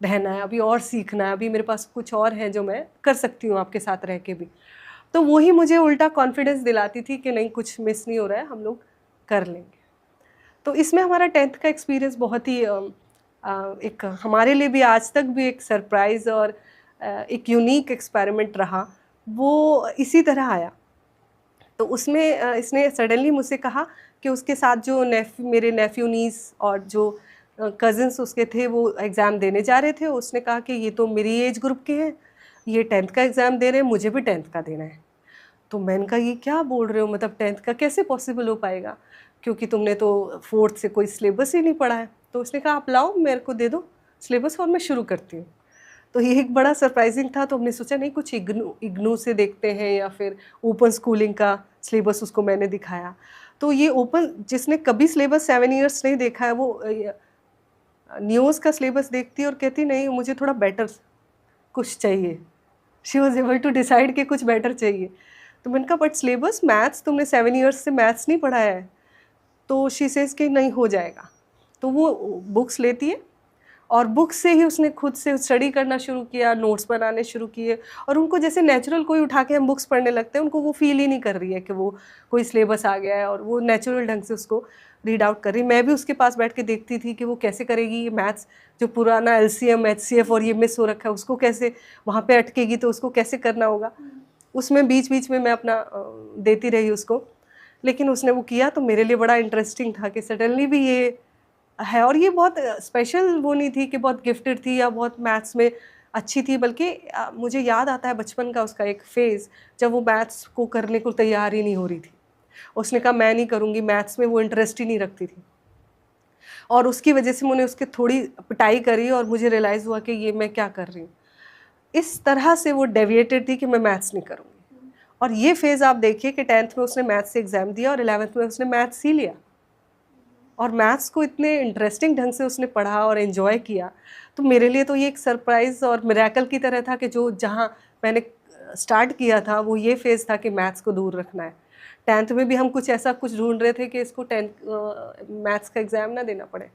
रहना है, अभी और सीखना है, अभी मेरे पास कुछ और है जो मैं कर सकती हूँ आपके साथ रह के भी। तो वही मुझे उल्टा कॉन्फिडेंस दिलाती थी कि नहीं, कुछ मिस नहीं हो रहा है, हम लोग कर लेंगे। तो इसमें हमारा 10th का एक्सपीरियंस बहुत ही एक हमारे लिए भी आज तक भी एक सरप्राइज़ और एक यूनिक एक्सपेरिमेंट रहा। वो इसी तरह आया। तो उसमें इसने सडनली मुझसे कहा कि उसके साथ जो मेरे नेफ्यू नीस और जो कज़िन्स उसके थे वो एग्ज़ाम देने जा रहे थे। उसने कहा कि ये तो मेरी एज ग्रुप के हैं, ये 10th का एग्ज़ाम दे रहे हैं, मुझे भी 10th का देना है। तो मैंने कहा ये क्या बोल रहे हो, मतलब 10th का कैसे पॉसिबल हो पाएगा, क्योंकि तुमने तो 4th से कोई सिलेबस ही नहीं पढ़ा है। तो उसने कहा आप लाओ, मेरे को दे दो सिलेबस और मैं शुरू करती हूँ। तो ये एक बड़ा सरप्राइजिंग था। तो हमने सोचा नहीं, कुछ इग्नू से देखते हैं या फिर ओपन स्कूलिंग का सिलेबस उसको मैंने दिखाया। तो ये ओपन, जिसने कभी सिलेबस 7 ईयर्स नहीं देखा है, वो न्यूज़ का सिलेबस देखती है और कहती नहीं, मुझे थोड़ा बेटर कुछ चाहिए। She was able to decide कि कुछ बेटर चाहिए। तो मैंने कहा बट सिलेबस मैथ्स, तुमने 7 ईयर्स से मैथ्स नहीं पढ़ा है। तो शी सेज कि नहीं हो जाएगा। तो वो बुक्स लेती है और बुक से ही उसने खुद से स्टडी करना शुरू किया, नोट्स बनाने शुरू किए। और उनको जैसे नेचुरल कोई उठा के हम बुक्स पढ़ने लगते हैं, उनको वो फील ही नहीं कर रही है कि वो कोई सिलेबस आ गया है, और वो नेचुरल ढंग से उसको रीड आउट कर रही। मैं भी उसके पास बैठ के देखती थी कि वो कैसे करेगी ये मैथ्स, जो पुराना LCM HCF और ये मिस हो रखा है उसको कैसे वहाँ पे अटकेगी, तो उसको कैसे करना होगा। उसमें बीच बीच में मैं अपना देती रही उसको, लेकिन उसने वो किया। तो मेरे लिए बड़ा इंटरेस्टिंग था कि सडनली भी ये है। और ये बहुत स्पेशल वो नहीं थी कि बहुत गिफ्टेड थी या बहुत मैथ्स में अच्छी थी, बल्कि मुझे याद आता है बचपन का उसका एक फेज़ जब वो मैथ्स को करने को तैयार ही नहीं हो रही थी। उसने कहा मैं नहीं करूँगी, मैथ्स में वो इंटरेस्ट ही नहीं रखती थी। और उसकी वजह से मैंने उसकी थोड़ी पिटाई करी और मुझे रियलाइज़ हुआ कि ये मैं क्या कर रही हूँ। इस तरह से वो डेविएटेड थी कि मैं मैथ्स नहीं करूँगी। और ये फेज़ आप देखिए कि 10th में उसने मैथ्स से एग्ज़ाम दिया और 11th में उसने मैथ्स ही लिया। और मैथ्स को इतने इंटरेस्टिंग ढंग से उसने पढ़ा और एंजॉय किया। तो मेरे लिए तो ये एक सरप्राइज़ और मिरेकल की तरह था कि जो जहाँ मैंने स्टार्ट किया था वो ये फेज़ था कि मैथ्स को दूर रखना है। 10th में भी हम कुछ ऐसा कुछ ढूंढ रहे थे कि इसको 10th मैथ्स का एग्ज़ाम ना देना पड़े,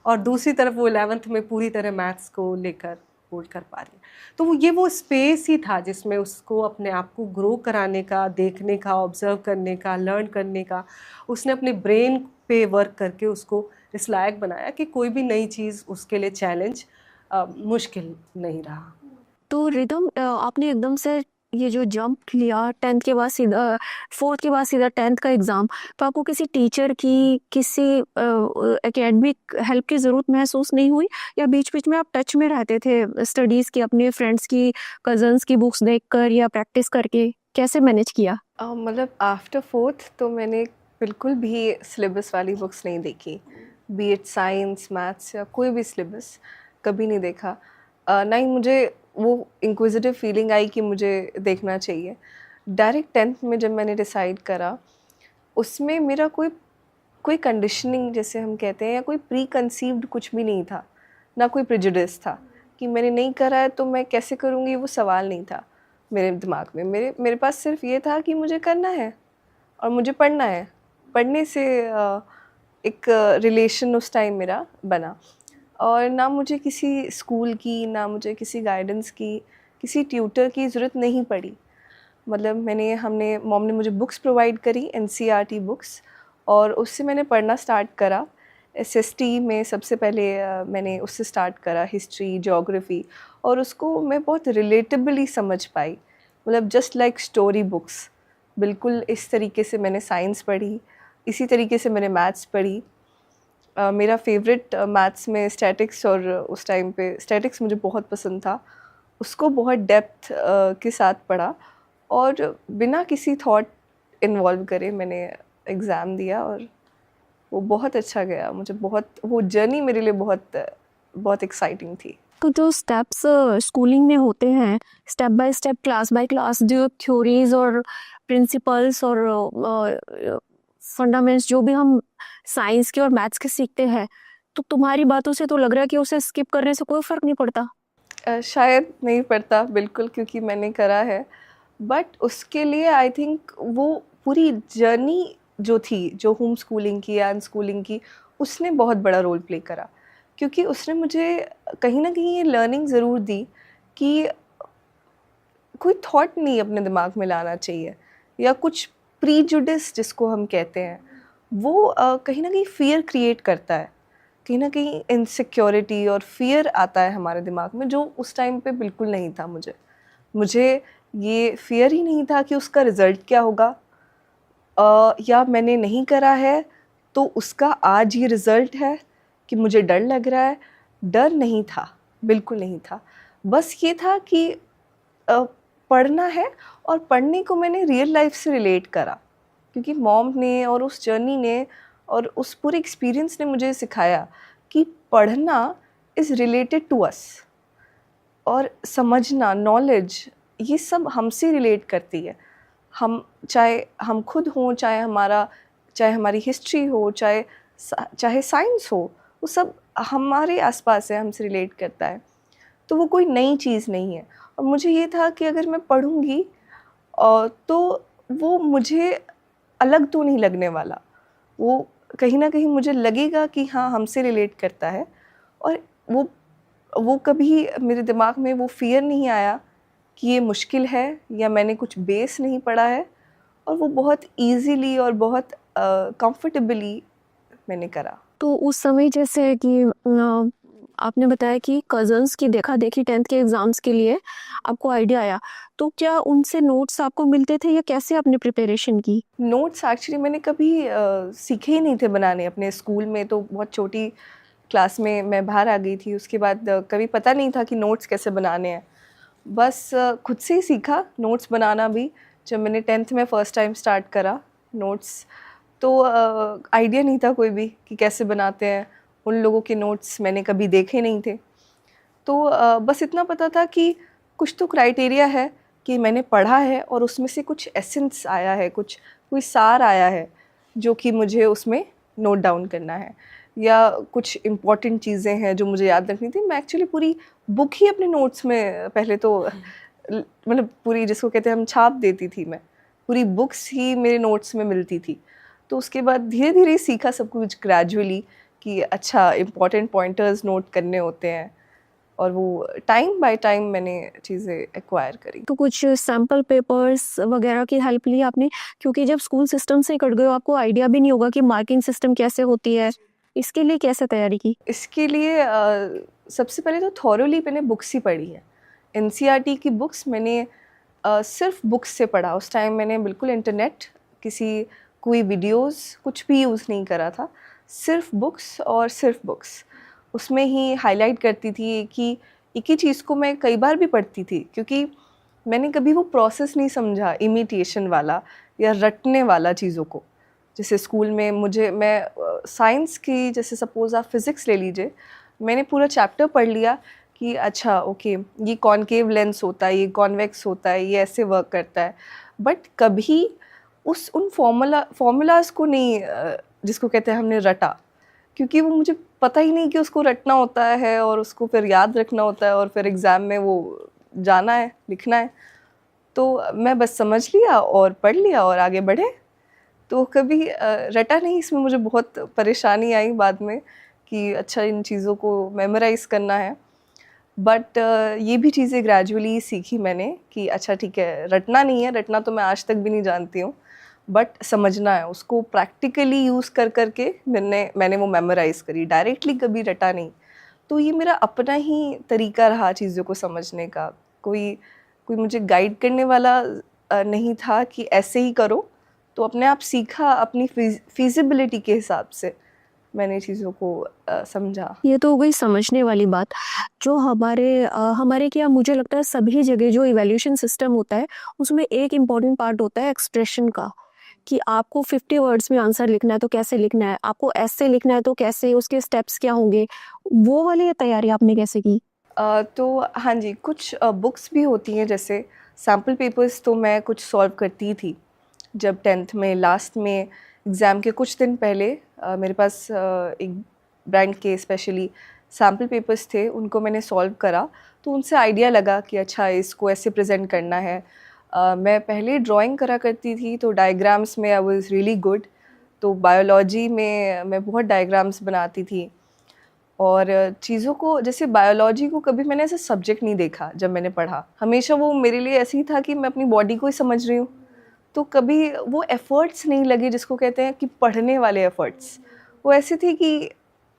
और दूसरी तरफ वो 11th में पूरी तरह मैथ्स को लेकर होल्ड कर पा रही है। तो वो स्पेस ही था जिसमें उसको अपने आप को ग्रो कराने का, देखने का, ऑब्ज़र्व करने का, लर्न करने का, उसने अपने ब्रेन पे वर्क करके उसको इस लायक बनाया कि कोई भी नई चीज़ उसके लिए चैलेंज मुश्किल नहीं रहा। तो रिदम, आपने एकदम से ये जो जंप लिया 10th के बाद सीधा 4th के बाद सीधा 10th का एग्ज़ाम, तो आपको किसी टीचर की, किसी एकेडमिक हेल्प की ज़रूरत महसूस नहीं हुई, या बीच बीच में आप टच में रहते थे स्टडीज़ की, अपने फ्रेंड्स की, कज़न्स की बुक्स देखकर या प्रैक्टिस करके, कैसे मैनेज किया? मतलब आफ्टर 4th तो मैंने बिल्कुल भी सिलेबस वाली बुक्स नहीं देखी, बी इट साइंस, मैथ्स या कोई भी सिलेबस कभी नहीं देखा। ना ही मुझे वो इंक्विजिटिव फीलिंग आई कि मुझे देखना चाहिए। डायरेक्ट 10th में जब मैंने डिसाइड करा, उसमें मेरा कोई कोई कंडीशनिंग जैसे हम कहते हैं, या कोई प्री कंसीव्ड कुछ भी नहीं था, ना कोई प्रेजुडिस था कि मैंने नहीं करा है तो मैं कैसे करूँगी, वो सवाल नहीं था मेरे दिमाग में। मेरे पास सिर्फ ये था कि मुझे करना है और मुझे पढ़ना है। पढ़ने से एक रिलेशन उस टाइम मेरा बना, और ना मुझे किसी स्कूल की, ना मुझे किसी गाइडेंस की, किसी ट्यूटर की ज़रूरत नहीं पड़ी। मतलब हमने मॉम ने मुझे बुक्स प्रोवाइड करी, एनसीईआरटी बुक्स, और उससे मैंने पढ़ना स्टार्ट करा। एसएसटी में सबसे पहले मैंने उससे स्टार्ट करा, हिस्ट्री, ज्योग्राफी, और उसको मैं बहुत रिलेटेबली समझ पाई। मतलब जस्ट लाइक स्टोरी बुक्स, बिल्कुल इस तरीके से मैंने साइंस पढ़ी, इसी तरीके से मैंने मैथ्स पढ़ी। मेरा फेवरेट मैथ्स में स्टैटिक्स, और उस टाइम पे स्टैटिक्स मुझे बहुत पसंद था। उसको बहुत डेप्थ के साथ पढ़ा, और बिना किसी थॉट इन्वॉल्व करे मैंने एग्ज़ाम दिया, और वो बहुत अच्छा गया। मुझे बहुत, वो जर्नी मेरे लिए बहुत एक्साइटिंग थी। तो जो स्टेप्स स्कूलिंग में होते हैं, step by step, class by class, जो थ्योरीज और प्रिंसिपल्स और फंडामेंट्स जो भी हम साइंस के और मैथ्स के सीखते हैं, तो तुम्हारी बातों से तो लग रहा है कि उसे स्किप करने से कोई फ़र्क नहीं पड़ता। शायद नहीं पड़ता बिल्कुल, क्योंकि मैंने करा है। बट उसके लिए आई थिंक वो पूरी जर्नी जो थी, जो होम स्कूलिंग की या अनस्कूलिंग की, उसने बहुत बड़ा रोल प्ले करा। क्योंकि उसने मुझे कहीं ना कहीं ये लर्निंग ज़रूर दी कि कोई थॉट नहीं अपने दिमाग में लाना चाहिए, या कुछ प्रीजुडिस जिसको हम कहते हैं, वो कहीं ना कहीं फ़ियर क्रिएट करता है। कहीं ना कहीं इनसिक्योरिटी और फियर आता है हमारे दिमाग में, जो उस टाइम पे बिल्कुल नहीं था। मुझे ये फियर ही नहीं था कि उसका रिज़ल्ट क्या होगा, या मैंने नहीं करा है तो उसका आज ये रिज़ल्ट है कि मुझे डर लग रहा है। डर नहीं था, बिल्कुल नहीं था। बस ये था कि पढ़ना है, और पढ़ने को मैंने रियल लाइफ से रिलेट करा, क्योंकि मॉम ने और उस जर्नी ने और उस पूरे एक्सपीरियंस ने मुझे सिखाया कि पढ़ना इज़ रिलेटेड टू अस, और समझना, नॉलेज, ये सब हमसे रिलेट करती है। हम, चाहे हम खुद हों, चाहे हमारी हिस्ट्री हो, चाहे साइंस हो, वो सब हमारे आसपास है, हमसे रिलेट करता है। तो वो कोई नई चीज़ नहीं है। और मुझे ये था कि अगर मैं पढ़ूँगी तो वो मुझे अलग तो नहीं लगने वाला, वो कहीं ना कहीं मुझे लगेगा कि हाँ, हमसे रिलेट करता है। और वो कभी मेरे दिमाग में वो फियर नहीं आया कि ये मुश्किल है या मैंने कुछ बेस नहीं पढ़ा है, और वो बहुत इजीली और बहुत कंफर्टेबली मैंने करा। तो उस समय जैसे कि आपने बताया कि कज़न्स की देखा देखी 10th के एग्ज़ाम्स के लिए आपको आइडिया आया, तो क्या उनसे नोट्स आपको मिलते थे या कैसे आपने प्रिपरेशन की? नोट्स एक्चुअली मैंने कभी सीखे ही नहीं थे बनाने। अपने स्कूल में तो बहुत छोटी क्लास में मैं बाहर आ गई थी, उसके बाद कभी पता नहीं था कि नोट्स कैसे बनाने हैं। बस खुद से ही सीखा नोट्स बनाना भी, जब मैंने 10th में फ़र्स्ट टाइम स्टार्ट करा नोट्स। तो आइडिया नहीं था कोई भी कि कैसे बनाते हैं। उन लोगों के नोट्स मैंने कभी देखे नहीं थे। तो बस इतना पता था कि कुछ तो क्राइटेरिया है कि मैंने पढ़ा है, और उसमें से कुछ एसेंस आया है, कोई सार आया है जो कि मुझे उसमें नोट डाउन करना है, या कुछ इम्पॉर्टेंट चीज़ें हैं जो मुझे याद रखनी थी। मैं एक्चुअली पूरी बुक ही अपने नोट्स में पहले तो मतलब पूरी, जिसको कहते हैं हम, छाप देती थी मैं। पूरी बुक्स ही मेरे नोट्स में मिलती थी। तो उसके बाद धीरे धीरे सीखा सब कुछ ग्रेजुअली कि अच्छा, इम्पॉर्टेंट पॉइंटर्स नोट करने होते हैं, और वो टाइम बाय टाइम मैंने चीज़ें एक्वायर करी। तो कुछ सैम्पल पेपर्स वगैरह की हेल्प ली आपने? क्योंकि जब स्कूल सिस्टम से कट गए हो, आपको आइडिया भी नहीं होगा कि मार्किंग सिस्टम कैसे होती है। इसके लिए कैसे तैयारी की? इसके लिए सबसे पहले तो थॉरोली मैंने बुक्स ही पढ़ी है। एनसीईआरटी की बुक्स मैंने सिर्फ बुक्स से पढ़ा। उस टाइम मैंने बिल्कुल इंटरनेट, कोई वीडियोस, कुछ भी यूज़ नहीं करा था। सिर्फ बुक्स और सिर्फ बुक्स। उसमें ही हाईलाइट करती थी कि एक ही चीज़ को मैं कई बार भी पढ़ती थी, क्योंकि मैंने कभी वो प्रोसेस नहीं समझा इमिटेशन वाला या रटने वाला चीज़ों को। जैसे स्कूल में मैं साइंस की, जैसे सपोज़ आप फिज़िक्स ले लीजिए, मैंने पूरा चैप्टर पढ़ लिया कि अच्छा ओके ये कॉनकेव लेंस होता है, ये कॉन्वेक्स होता है, ये ऐसे वर्क करता है, बट कभी उन फॉर्मूलाज को नहीं जिसको कहते हैं हमने रटा, क्योंकि वो मुझे पता ही नहीं कि उसको रटना होता है और उसको फिर याद रखना होता है और फिर एग्ज़ाम में वो जाना है, लिखना है। तो मैं बस समझ लिया और पढ़ लिया और आगे बढ़े। तो कभी रटा नहीं, इसमें मुझे बहुत परेशानी आई बाद में कि अच्छा इन चीज़ों को मेमोराइज़ करना है। बट ये भी चीज़ें ग्रेजुअली सीखी मैंने कि अच्छा ठीक है, रटना नहीं है, रटना तो मैं आज तक भी नहीं जानती हूँ, बट समझना है, उसको प्रैक्टिकली यूज़ कर करके मैंने वो मेमोराइज़ करी, डायरेक्टली कभी रटा नहीं। तो ये मेरा अपना ही तरीका रहा चीज़ों को समझने का। कोई कोई मुझे गाइड करने वाला नहीं था कि ऐसे ही करो, तो अपने आप सीखा, अपनी फिजिबिलिटी के हिसाब से मैंने चीज़ों को समझा। ये तो हो गई समझने वाली बात। जो हमारे क्या, मुझे लगता है सभी जगह जो इवैल्यूएशन सिस्टम होता है उसमें एक इम्पॉर्टेंट पार्ट होता है एक्सप्रेशन का, कि आपको 50 वर्ड्स में आंसर लिखना है तो कैसे लिखना है, आपको ऐसे लिखना है तो कैसे, उसके स्टेप्स क्या होंगे, वो वाली तैयारी आपने कैसे की? तो हाँ जी, कुछ बुक्स भी होती हैं, जैसे सैम्पल पेपर्स तो मैं कुछ सॉल्व करती थी। जब 10th में लास्ट में एग्ज़ाम के कुछ दिन पहले मेरे पास एक ब्रांड के स्पेशली सैम्पल पेपर्स थे, उनको मैंने सॉल्व करा, तो उनसे आइडिया लगा कि अच्छा इसको ऐसे प्रेजेंट करना है। मैं पहले ड्राइंग करा करती थी, तो डायग्राम्स में आई वाज रियली गुड। तो बायोलॉजी में मैं बहुत डायग्राम्स बनाती थी, और चीज़ों को, जैसे बायोलॉजी को कभी मैंने ऐसा सब्जेक्ट नहीं देखा जब मैंने पढ़ा, हमेशा वो मेरे लिए ऐसे ही था कि मैं अपनी बॉडी को ही समझ रही हूँ। तो कभी वो एफ़र्ट्स नहीं लगे जिसको कहते हैं कि पढ़ने वाले एफ़र्ट्स, वो ऐसे थे कि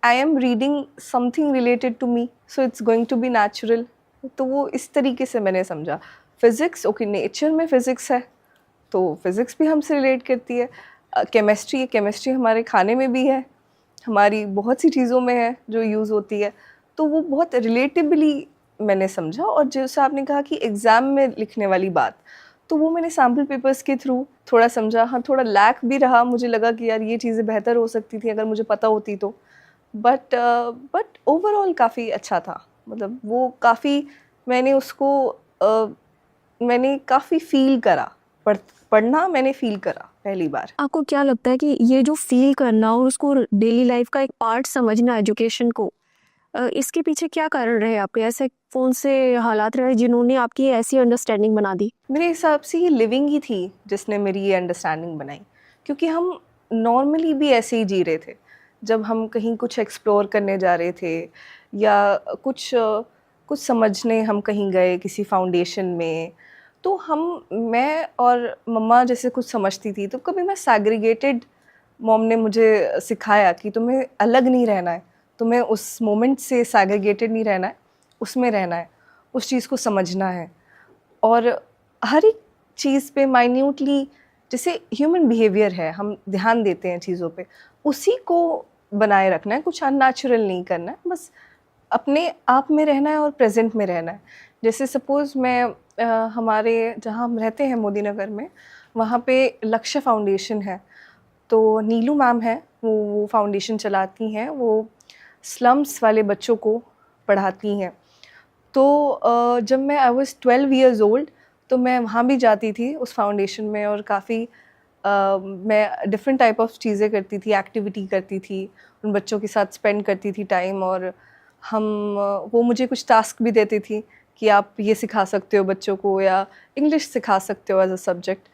I am reading something related to me, so it's going to be natural. तो वो इस तरीके से मैंने समझा। फ़िज़िक्स, ओके नेचर में फ़िज़िक्स है तो फ़िज़िक्स भी हमसे रिलेट करती है। केमिस्ट्री हमारे खाने में भी है, हमारी बहुत सी चीज़ों में है जो यूज़ होती है। तो वो बहुत रिलेटेबली मैंने समझा। और जैसा आपने कहा कि एग्ज़ाम में लिखने वाली बात, तो वो मैंने सैम्पल पेपर्स के थ्रू थोड़ा समझा। हाँ, थोड़ा लैक भी रहा, मुझे लगा कि यार ये चीज़ें बेहतर हो सकती थी अगर मुझे पता होती तो। बट ओवरऑल काफ़ी अच्छा था। मतलब वो काफ़ी, मैंने उसको मैंने काफ़ी फ़ील करा। पढ़ना मैंने फ़ील करा पहली बार। आपको क्या लगता है कि ये जो फील करना और उसको डेली लाइफ का एक पार्ट समझना एजुकेशन को, इसके पीछे क्या कारण रहे आपके? ऐसे कौन से हालात रहे जिन्होंने आपकी ऐसी अंडरस्टैंडिंग बना दी? मेरे हिसाब से ये लिविंग ही थी जिसने मेरी ये अंडरस्टैंडिंग बनाई, क्योंकि हम नॉर्मली भी ऐसे ही जी रहे थे। जब हम कहीं कुछ एक्सप्लोर करने जा रहे थे या कुछ समझने हम कहीं गए किसी फाउंडेशन में, तो मैं और मम्मा जैसे कुछ समझती थी, तो कभी मैं सैग्रीगेटेड, मॉम ने मुझे सिखाया कि तुम्हें अलग नहीं रहना है, तुम्हें उस मोमेंट से सैग्रीगेटेड नहीं रहना है, उसमें रहना है, उस चीज़ को समझना है। और हर एक चीज़ पे माइन्यूटली, जैसे ह्यूमन बिहेवियर है, हम ध्यान देते हैं चीज़ों पे, उसी को बनाए रखना है, कुछ अननेचुरल नहीं करना है, बस अपने आप में रहना है और प्रेजेंट में रहना है। जैसे सपोज़ मैं हमारे जहाँ हम रहते हैं मोदी नगर में, वहाँ पे लक्ष्य फाउंडेशन है, तो नीलू मैम है, वो फाउंडेशन चलाती हैं, वो स्लम्स वाले बच्चों को पढ़ाती हैं। तो जब मैं आई वाज़ 12 इयर्स ओल्ड, तो मैं वहाँ भी जाती थी उस फाउंडेशन में, और काफ़ी मैं डिफरेंट टाइप ऑफ चीज़ें करती थी, एक्टिविटी करती थी, उन बच्चों के साथ स्पेंड करती थी टाइम। और वो मुझे कुछ टास्क भी देती थी कि आप ये सिखा सकते हो बच्चों को, या इंग्लिश सिखा सकते हो एज अ सब्जेक्ट।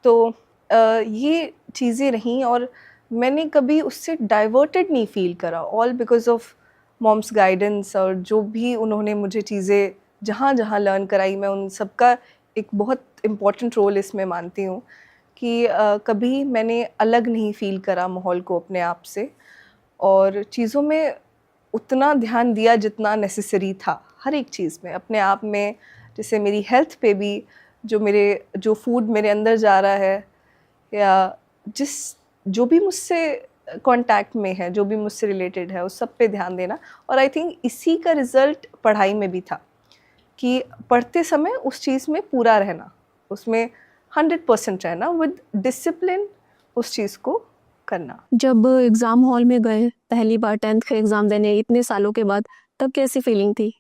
तो ये चीज़ें रहीं, और मैंने कभी उससे डाइवर्टेड नहीं फ़ील करा, all because of mom's guidance. और जो भी उन्होंने मुझे चीज़ें जहाँ जहाँ लर्न कराई, मैं उन सब का एक बहुत इम्पॉर्टेंट रोल इसमें मानती हूँ कि कभी मैंने अलग नहीं फ़ील करा माहौल को अपने आप से, और चीज़ों में उतना ध्यान दिया जितना नेसेसरी था, हर एक चीज़ में, अपने आप में। जैसे मेरी हेल्थ पे भी, जो फूड मेरे अंदर जा रहा है, या जो भी मुझसे कांटेक्ट में है, जो भी मुझसे रिलेटेड है, उस सब पे ध्यान देना। और आई थिंक इसी का रिज़ल्ट पढ़ाई में भी था कि पढ़ते समय उस चीज़ में पूरा रहना, उसमें 100% रहना, विद डिसिप्लिन उस चीज़ को करना। जब एग्ज़ाम हॉल में गए पहली बार 10th का एग्ज़ाम देने इतने सालों के बाद, तब कैसी फीलिंग थी?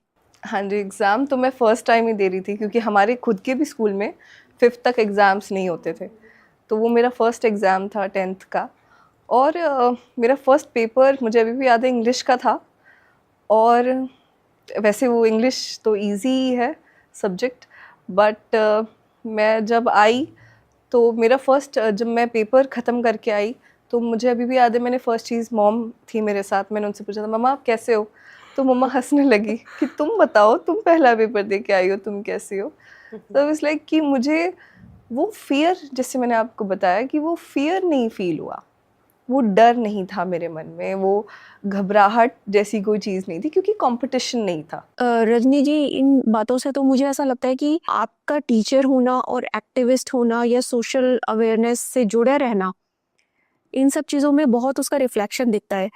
हाँ जी, एग्ज़ाम तो मैं फ़र्स्ट टाइम ही दे रही थी क्योंकि हमारे खुद के भी स्कूल में 5th तक एग्ज़ाम्स नहीं होते थे। तो वो मेरा फर्स्ट एग्ज़ाम था 10th का। और मेरा फर्स्ट पेपर मुझे अभी भी याद है, इंग्लिश का था। और वैसे वो इंग्लिश तो ईज़ी ही है सब्जेक्ट, बट मैं जब आई तो मेरा फर्स्ट जब मैं पेपर ख़त्म करके आई तो मुझे अभी भी याद है, मैंने फ़र्स्ट चीज़, मॉम थी मेरे साथ, मैंने उनसे पूछा था, मम्मा आप कैसे हो? तो मम्मा हँसने लगी कि तुम बताओ, तुम पहला पेपर दे के आई हो, तुम कैसी हो? तो इट्स लाइक कि मुझे वो फ़ियर, जैसे मैंने आपको बताया कि वो फ़ियर नहीं फ़ील हुआ। वो डर नहीं था मेरे मन में, वो घबराहट जैसी कोई चीज़ नहीं थी क्योंकि कॉम्पिटिशन नहीं था। रजनी जी, इन बातों से तो मुझे ऐसा लगता है कि आपका टीचर होना और एक्टिविस्ट होना या सोशल अवेयरनेस से जुड़े रहना, इन सब चीज़ों में बहुत उसका रिफ्लेक्शन दिखता है।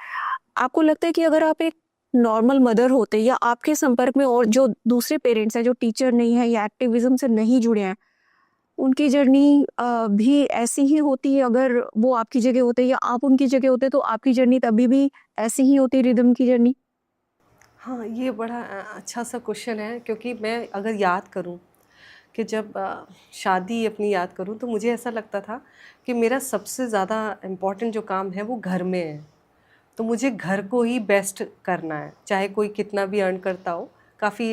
आपको लगता है कि अगर आप एक नॉर्मल मदर होते या आपके संपर्क में और जो दूसरे पेरेंट्स हैं जो टीचर नहीं है या एक्टिविज्म से नहीं जुड़े हैं, उनकी जर्नी भी ऐसी ही होती है? अगर वो आपकी जगह होते या आप उनकी जगह होते तो आपकी जर्नी तभी भी ऐसी ही होती, रिदम की जर्नी? हाँ, ये बड़ा अच्छा सा क्वेश्चन है, क्योंकि मैं अगर याद करूँ कि जब शादी अपनी याद करूँ तो मुझे ऐसा लगता था कि मेरा सबसे ज़्यादा इम्पोर्टेंट जो काम है वो घर में है। तो मुझे घर को ही बेस्ट करना है, चाहे कोई कितना भी अर्न करता हो। काफ़ी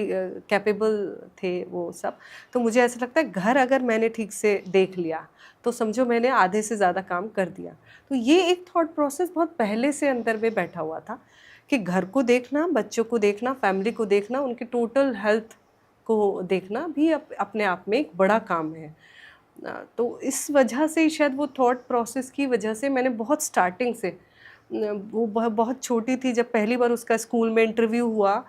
कैपेबल थे वो सब। तो मुझे ऐसा लगता है घर अगर मैंने ठीक से देख लिया तो समझो मैंने आधे से ज़्यादा काम कर दिया। तो ये एक थॉट प्रोसेस बहुत पहले से अंदर में बैठा हुआ था कि घर को देखना, बच्चों को देखना, फैमिली को देखना, उनकी टोटल हेल्थ को देखना भी अपने आप में एक बड़ा काम है। तो इस वजह से ही शायद वो थॉट प्रोसेस की वजह से मैंने बहुत स्टार्टिंग से वो बहुत छोटी थी जब पहली बार उसका स्कूल में इंटरव्यू हुआ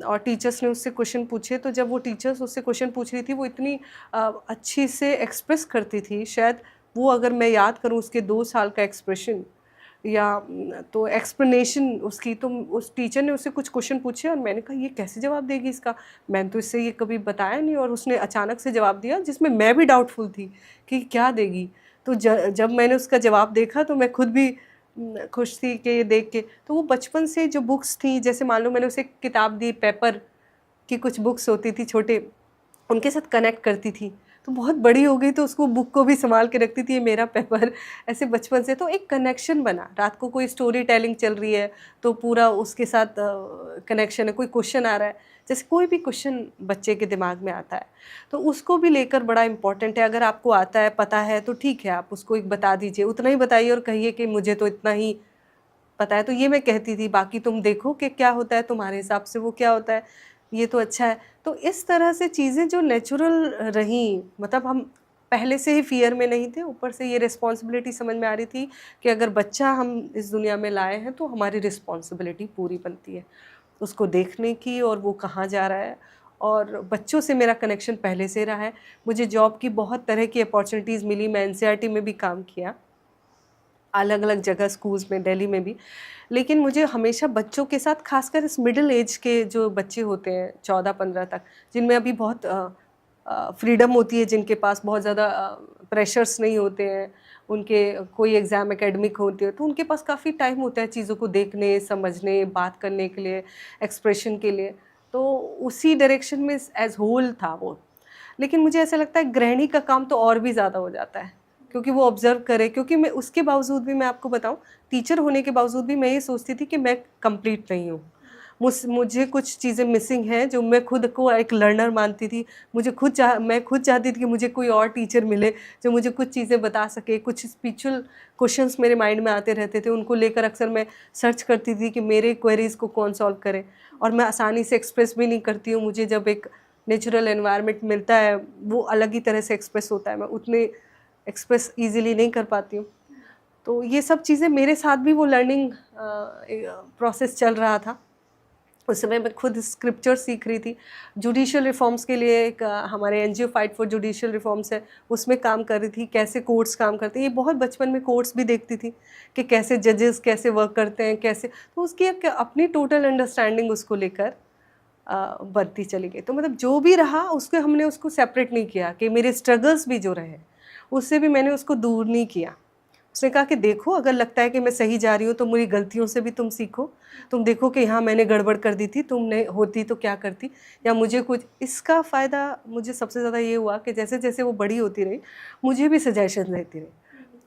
और टीचर्स ने उससे क्वेश्चन पूछे, तो जब वो टीचर्स उससे क्वेश्चन पूछ रही थी वो इतनी अच्छी से एक्सप्रेस करती थी। शायद वो, अगर मैं याद करूँ उसके 2 साल का एक्सप्रेशन या तो एक्सप्लेनेशन उसकी, तो उस टीचर ने उससे कुछ क्वेश्चन पूछे और मैंने कहा ये कैसे जवाब देगी इसका, मैंने तो इससे ये कभी बताया नहीं, और उसने अचानक से जवाब दिया जिसमें मैं भी डाउटफुल थी कि क्या देगी। तो जब मैंने उसका जवाब देखा तो मैं खुद भी खुश थी कि ये देख के। तो वो बचपन से जो बुक्स थी, जैसे मान लो मैंने उसे किताब दी, पेपर की कुछ बुक्स होती थी छोटे, उनके साथ कनेक्ट करती थी। तो बहुत बड़ी हो गई तो उसको बुक को भी सँभाल के रखती थी, ये मेरा पेपर। ऐसे बचपन से तो एक कनेक्शन बना। रात को कोई स्टोरी टेलिंग चल रही है तो पूरा उसके साथ कनेक्शन है। कोई क्वेश्चन आ रहा है, जैसे कोई भी क्वेश्चन बच्चे के दिमाग में आता है तो उसको भी लेकर बड़ा इम्पोर्टेंट है। अगर आपको आता है, पता है तो ठीक है, आप उसको एक बता दीजिए, उतना ही बताइए और कहिए कि मुझे तो इतना ही पता है। तो ये मैं कहती थी, बाकी तुम देखो कि क्या होता है, तुम्हारे हिसाब से वो क्या होता है, ये तो अच्छा है। तो इस तरह से चीज़ें जो नेचुरल रहीं, मतलब हम पहले से ही फ़ियर में नहीं थे, ऊपर से ये रिस्पॉन्सिबिलिटी समझ में आ रही थी कि अगर बच्चा हम इस दुनिया में लाए हैं तो हमारी रिस्पॉन्सिबिलिटी पूरी बनती है उसको देखने की और वो कहाँ जा रहा है। और बच्चों से मेरा कनेक्शन पहले से रहा है। मुझे जॉब की बहुत तरह की अपॉर्चुनिटीज़ मिली, मैं एनसीईआरटी में भी काम किया, अलग-अलग जगह स्कूल्स में, दिल्ली में भी। लेकिन मुझे हमेशा बच्चों के साथ, ख़ासकर इस मिडल एज के जो बच्चे होते हैं 14-15 तक, जिनमें अभी बहुत फ्रीडम होती है, जिनके पास बहुत ज़्यादा प्रेशर्स नहीं होते हैं, उनके कोई एग्ज़ाम एकेडमिक होते हैं, तो उनके पास काफ़ी टाइम होता है चीज़ों को देखने, समझने, बात करने के लिए, एक्सप्रेशन के लिए। तो उसी डायरेक्शन में एज़ होल था वो। लेकिन मुझे ऐसा लगता है गृहिणी का काम तो और भी ज़्यादा हो जाता है, क्योंकि वो ऑब्ज़र्व करे। क्योंकि मैं उसके बावजूद भी, मैं आपको बताऊँ, टीचर होने के बावजूद भी मैं ये सोचती थी कि मैं कंप्लीट नहीं हूँ। मुझे कुछ चीज़ें मिसिंग हैं जो मैं खुद को एक लर्नर मानती थी। मैं खुद चाहती थी कि मुझे कोई और टीचर मिले जो मुझे कुछ चीज़ें बता सके। कुछ स्पिरिचुअल क्वेश्चंस मेरे माइंड में आते रहते थे, उनको लेकर अक्सर मैं सर्च करती थी कि मेरे क्वेरीज़ को कौन सॉल्व करे। और मैं आसानी से एक्सप्रेस भी नहीं करती हूँ, मुझे जब एक नेचुरल एनवायरनमेंट मिलता है वो अलग ही तरह से एक्सप्रेस होता है, मैं उतने एक्सप्रेस ईज़िली नहीं कर पाती हूँ। तो ये सब चीज़ें मेरे साथ भी वो लर्निंग प्रोसेस चल रहा था। उस समय मैं खुद स्क्रिप्चर सीख रही थी। जुडिशियल रिफ़ॉर्म्स के लिए एक हमारे NGO fight for judicial reforms है, उसमें काम कर रही थी, कैसे कोर्ट्स काम करते हैं। ये बहुत बचपन में कोर्ट्स भी देखती थी कि कैसे जजेस कैसे वर्क करते हैं, कैसे, तो उसकी एक अपनी टोटल अंडरस्टैंडिंग उसको लेकर बढ़ती चली गई। तो मतलब जो भी रहा उसको हमने उसको सेपरेट नहीं किया कि मेरे स्ट्रगल्स भी जो रहे उससे भी मैंने उसको दूर नहीं किया। उसने कहा कि देखो, अगर लगता है कि मैं सही जा रही हूँ तो मेरी गलतियों से भी तुम सीखो, तुम देखो कि हाँ मैंने गड़बड़ कर दी थी, तुमने होती तो क्या करती, या मुझे कुछ। इसका फ़ायदा मुझे सबसे ज़्यादा ये हुआ कि जैसे जैसे वो बड़ी होती रही मुझे भी सजेशन देती रही,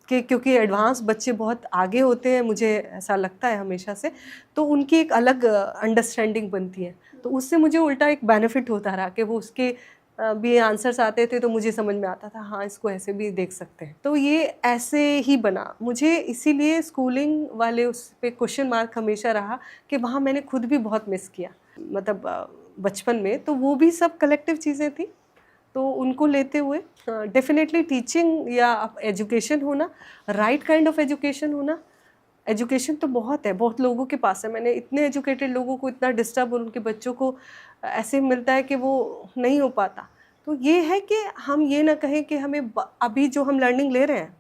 कि क्योंकि एडवांस बच्चे बहुत आगे होते हैं, मुझे ऐसा लगता है हमेशा से, तो उनकी एक अलग अंडरस्टैंडिंग बनती है, तो उससे मुझे उल्टा एक बेनिफिट होता रहा कि वो उसके भी आंसर्स आते थे तो मुझे समझ में आता था, हाँ इसको ऐसे भी देख सकते हैं। तो ये ऐसे ही बना मुझे, इसीलिए स्कूलिंग वाले उस पे क्वेश्चन मार्क हमेशा रहा कि वहाँ मैंने खुद भी बहुत मिस किया, मतलब बचपन में। तो वो भी सब कलेक्टिव चीज़ें थी, तो उनको लेते हुए डेफिनेटली टीचिंग या एजुकेशन होना, राइट काइंड ऑफ एजुकेशन होना। एजुकेशन तो बहुत है, बहुत लोगों के पास है, मैंने इतने एजुकेटेड लोगों को इतना डिस्टर्ब और उनके बच्चों को ऐसे मिलता है कि वो नहीं हो पाता। तो ये है कि हम ये ना कहें कि हमें अभी जो हम लर्निंग ले रहे हैं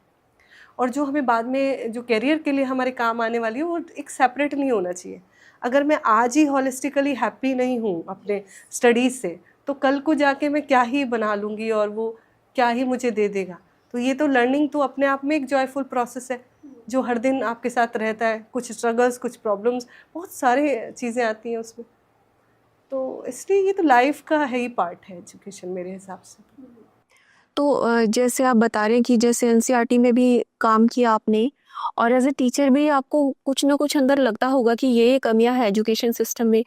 और जो हमें बाद में जो करियर के लिए हमारे काम आने वाली है वो एक सेपरेट नहीं होना चाहिए। अगर मैं आज ही हॉलिस्टिकली हैप्पी नहीं हूँ अपने स्टडीज़ से, तो कल को जाके मैं क्या ही बना लूँगी और वो क्या ही मुझे दे देगा। तो ये तो लर्निंग तो अपने आप में एक जॉयफुल प्रोसेस है जो हर दिन आपके साथ रहता है। कुछ स्ट्रगल्स, कुछ प्रॉब्लम्स, बहुत सारे चीज़ें आती हैं उसमें। तो इसलिए ये तो लाइफ का है ही पार्ट है एजुकेशन मेरे हिसाब से। तो जैसे आप बता रहे हैं कि जैसे एनसीईआरटी में भी काम किया आपने, और एज ए टीचर भी आपको कुछ ना कुछ अंदर लगता होगा कि ये कमियां है एजुकेशन सिस्टम में।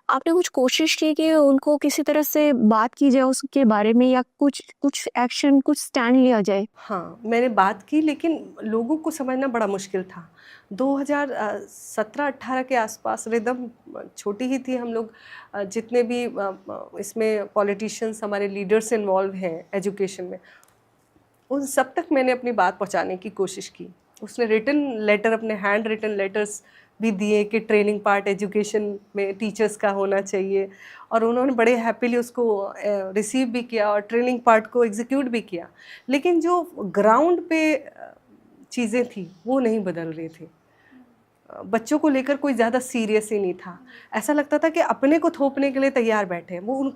आपने कुछ कोशिश की कि उनको किसी तरह से बात की जाए उसके बारे में, या कुछ कुछ एक्शन, कुछ स्टैंड लिया जाए? हाँ, मैंने बात की, लेकिन लोगों को समझना बड़ा मुश्किल था। 2017-18 के आसपास रिदम छोटी ही थी। हम लोग जितने भी इसमें पॉलिटिशियंस, हमारे लीडर्स इन्वॉल्व हैं एजुकेशन में, उन सब तक मैंने अपनी बात पहुंचाने की कोशिश की। उसने रिटन लेटर, अपने हैंड रिटन लेटर्स भी दिए कि ट्रेनिंग पार्ट एजुकेशन में टीचर्स का होना चाहिए, और उन्होंने बड़े हैप्पीली उसको रिसीव भी किया और ट्रेनिंग पार्ट को एग्जीक्यूट भी किया। लेकिन जो ग्राउंड पे चीज़ें थी वो नहीं बदल रही थी। बच्चों को लेकर कोई ज़्यादा सीरियस ही नहीं था। ऐसा लगता था कि अपने को थोपने के लिए तैयार बैठे हैं।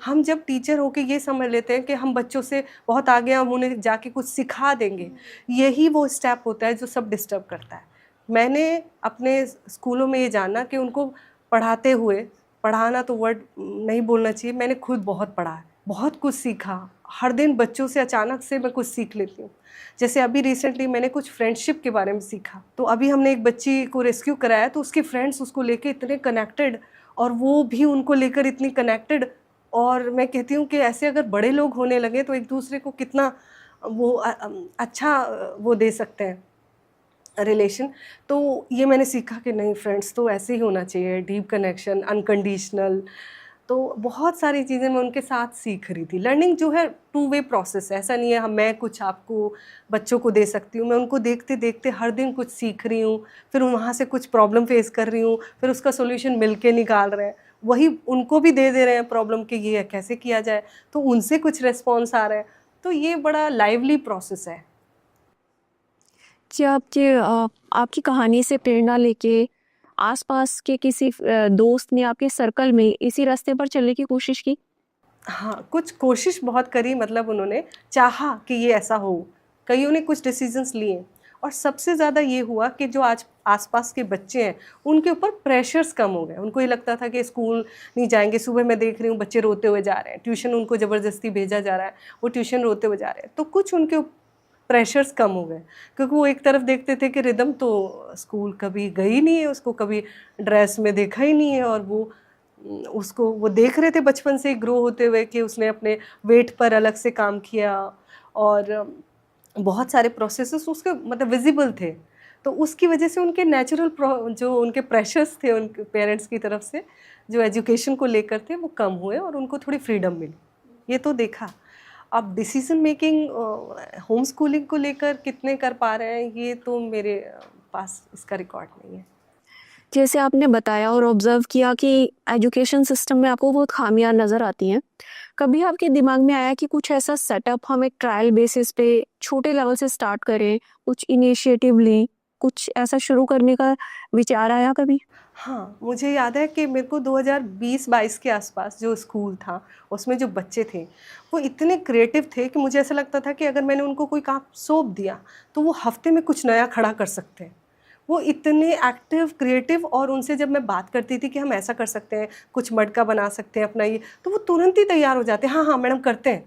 हम जब टीचर होके ये समझ लेते हैं कि हम बच्चों से बहुत आगे हैं, हम उन्हें जाके कुछ सिखा देंगे, यही वो स्टेप होता है जो सब डिस्टर्ब करता है। मैंने अपने स्कूलों में ये जाना कि उनको पढ़ाते हुए, पढ़ाना तो वर्ड नहीं बोलना चाहिए, मैंने खुद बहुत पढ़ा है, बहुत कुछ सीखा। हर दिन बच्चों से अचानक से मैं कुछ सीख लेती हूँ। जैसे अभी रिसेंटली मैंने कुछ फ्रेंडशिप के बारे में सीखा। तो अभी हमने एक बच्ची को रेस्क्यू कराया, तो उसके फ्रेंड्स उसको लेके इतने कनेक्टेड और वो भी उनको लेकर इतनी कनेक्टेड। और मैं कहती हूँ कि ऐसे अगर बड़े लोग होने लगे तो एक दूसरे को कितना वो अच्छा वो दे सकते हैं रिलेशन। तो ये मैंने सीखा कि नहीं, फ्रेंड्स तो ऐसे ही होना चाहिए, डीप कनेक्शन, अनकंडीशनल। तो बहुत सारी चीज़ें मैं उनके साथ सीख रही थी। लर्निंग जो है टू वे प्रोसेस है, ऐसा नहीं है हम मैं कुछ आपको बच्चों को दे सकती हूँ। मैं उनको देखते देखते हर दिन कुछ सीख रही हूँ, फिर वहाँ से कुछ प्रॉब्लम फेस कर रही हूँ, फिर उसका सोल्यूशन मिल के निकाल रहे हैं, वही उनको भी दे रहे हैं प्रॉब्लम कि ये कैसे किया जाए, तो उनसे कुछ रिस्पॉन्स आ रहा है। तो ये बड़ा लाइवली प्रोसेस है। क्या आपकी कहानी से प्रेरणा लेके आसपास के किसी दोस्त ने आपके सर्कल में इसी रास्ते पर चलने की कोशिश की? हाँ, कुछ कोशिश बहुत करी, मतलब उन्होंने चाहा कि ये ऐसा हो। कईयों ने कुछ डिसीजंस लिए, और सबसे ज़्यादा ये हुआ कि जो आज आसपास के बच्चे हैं उनके ऊपर प्रेशर्स कम हो गए। उनको ये लगता था कि स्कूल नहीं जाएंगे, सुबह मैं देख रही हूँ बच्चे रोते हुए जा रहे हैं, ट्यूशन उनको ज़बरदस्ती भेजा जा रहा है, वो ट्यूशन रोते हुए जा रहे हैं। तो कुछ उनके प्रेशर्स कम हो गए, क्योंकि वो एक तरफ देखते थे कि रिदम तो स्कूल कभी गई नहीं है, उसको कभी ड्रेस में देखा ही नहीं है, और वो उसको वो देख रहे थे बचपन से ग्रो होते हुए कि उसने अपने वेट पर अलग से काम किया, और बहुत सारे प्रोसेसेस उसके मतलब विजिबल थे। तो उसकी वजह से उनके नेचुरल जो उनके प्रेशर्स थे उनके पेरेंट्स की तरफ से जो एजुकेशन को लेकर थे वो कम हुए, और उनको थोड़ी फ्रीडम मिली। ये तो देखा। अब डिसीजन मेकिंग होम स्कूलिंग को लेकर कितने कर पा रहे हैं, ये तो मेरे पास इसका रिकॉर्ड नहीं है। जैसे आपने बताया और ऑब्जर्व किया कि एजुकेशन सिस्टम में आपको बहुत खामियां नज़र आती हैं, कभी आपके दिमाग में आया कि कुछ ऐसा सेटअप हम एक ट्रायल बेसिस पे छोटे लेवल से स्टार्ट करें, कुछ इनिशिएटिव लें? कुछ ऐसा शुरू करने का विचार आया कभी? हाँ, मुझे याद है कि मेरे को 2020-22 के आसपास जो स्कूल था, उसमें जो बच्चे थे, वो इतने क्रिएटिव थे कि मुझे ऐसा लगता था कि अगर मैंने उनको कोई काम सौंप दिया, तो वो हफ्ते में कुछ नया खड़ा कर सकते हैं। वो इतने एक्टिव, क्रिएटिव, और उनसे जब मैं बात करती थी कि हम ऐसा कर सकते हैं, कुछ मटका बना सकते हैं अपना ये, तो वो तुरंत ही तैयार हो जाते हैं, हाँ, हाँ मैडम करते हैं।